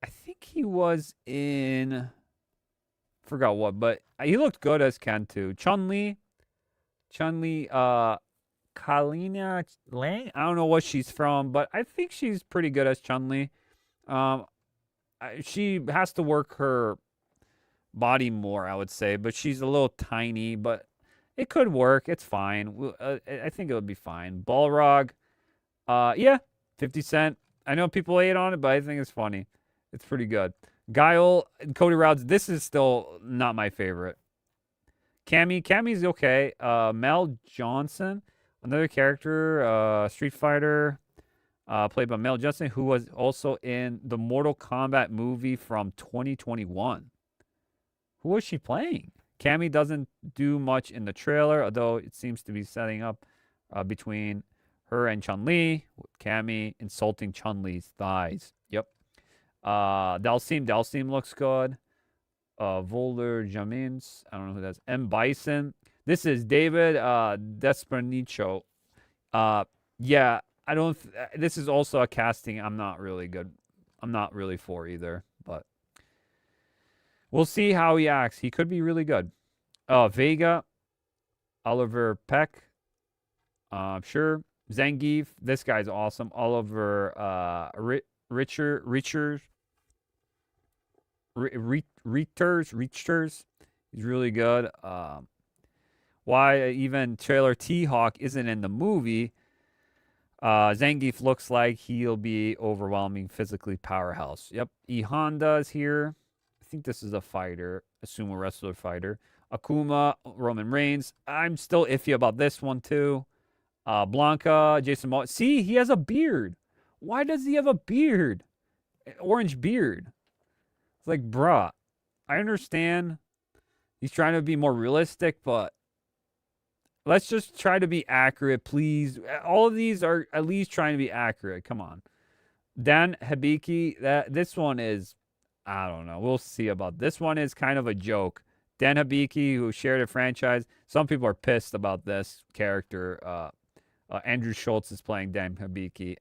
S2: I think he was in... Forgot what, but he looked good as Ken too. Chun-Li, Kalina Lang. I don't know what she's from, but I think she's pretty good as Chun-Li. She has to work her body more, I would say, but she's a little tiny, but it could work. It's fine. I think it would be fine. Balrog, yeah, 50 Cent. I know people hate on it, but I think it's funny. It's pretty good. Guile and Cody Rhodes. This is still not my favorite. Cammy's okay. Mel Johnson, another character, Street Fighter, played by Mel Johnson, who was also in the Mortal Kombat movie from 2021. Who was she playing? Cammy doesn't do much in the trailer, although it seems to be setting up between her and Chun-Li, with Cammy insulting Chun-Li's thighs. Yep. Dalsim looks good. Volder Jamins, I don't know who that's. M. Bison. This is David Desperdiciado. Yeah, I don't. This is also a casting I'm not really good. I'm not really for either, but we'll see how he acts. He could be really good. Vega, Oliver Peck. Sure. Zangief. This guy's awesome. Oliver Richters. He's really good. Why even trailer T-Hawk isn't in the movie. Zangief looks like he'll be overwhelming physically powerhouse. Yep. E Honda is here. I think this is a fighter. Assume a wrestler fighter. Akuma, Roman Reigns. I'm still iffy about this one too. Blanca, Jason Momoa. See, he has a beard. Why does he have a beard? Orange beard. It's like, bruh, I understand he's trying to be more realistic, but let's just try to be accurate, please. All of these are at least trying to be accurate. Come on. Dan Hibiki, this one is, I don't know. We'll see about this one is kind of a joke. Dan Hibiki, who shared a franchise. Some people are pissed about this character. Andrew Schultz is playing Dan Hibiki.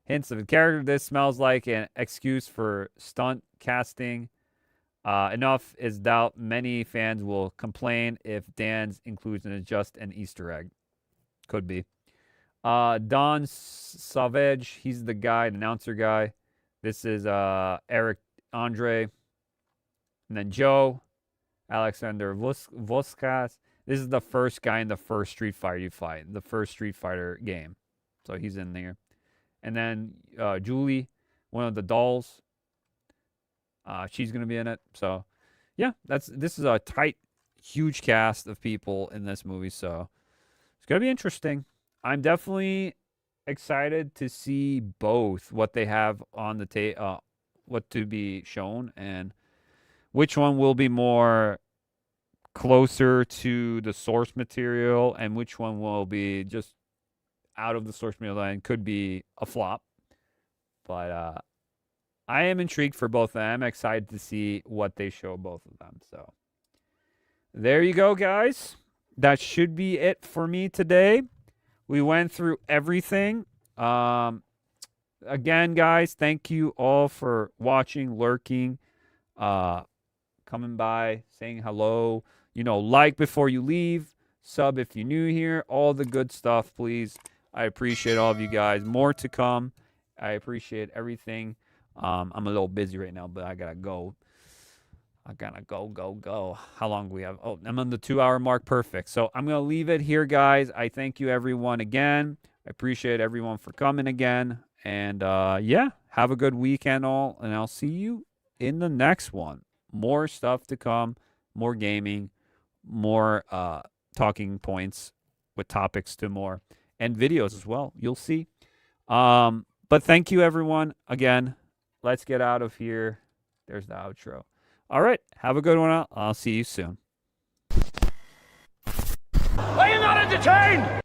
S2: Hints of a character. This smells like an excuse for stunt casting. Enough is doubt. Many fans will complain if Dan's inclusion is just an Easter egg. Could be. Don Savage, he's the guy, the announcer guy. This is Eric Andre. And then Joe, Alexander Voskas. This is the first guy in the first Street Fighter you fight, the first Street Fighter game. So he's in there. And then Julie, one of the dolls. She's going to be in it. So, yeah, this is a tight, huge cast of people in this movie. So, it's going to be interesting. I'm definitely excited to see both what they have on the what to be shown and which one will be more closer to the source material and which one will be just out of the source material and could be a flop. But I am intrigued for both of them. I'm excited to see what they show both of them. So there you go, guys. That should be it for me today. We went through everything. Again, guys, thank you all for watching, lurking, coming by, saying hello. Like before you leave, sub if you're new here, all the good stuff, please. I appreciate all of you guys. More to come. I appreciate everything. I'm a little busy right now, but I gotta go. Go. How long do we have? Oh, I'm on the 2-hour mark. Perfect. So I'm going to leave it here, guys. I thank you, everyone, again. I appreciate everyone for coming again. And, yeah, have a good weekend all. And I'll see you in the next one. More stuff to come. More gaming. More talking points with topics to more. And videos as well. You'll see. But thank you, everyone. Again, let's get out of here. There's the outro. All right. Have a good one. I'll see you soon.
S1: Are you not entertained?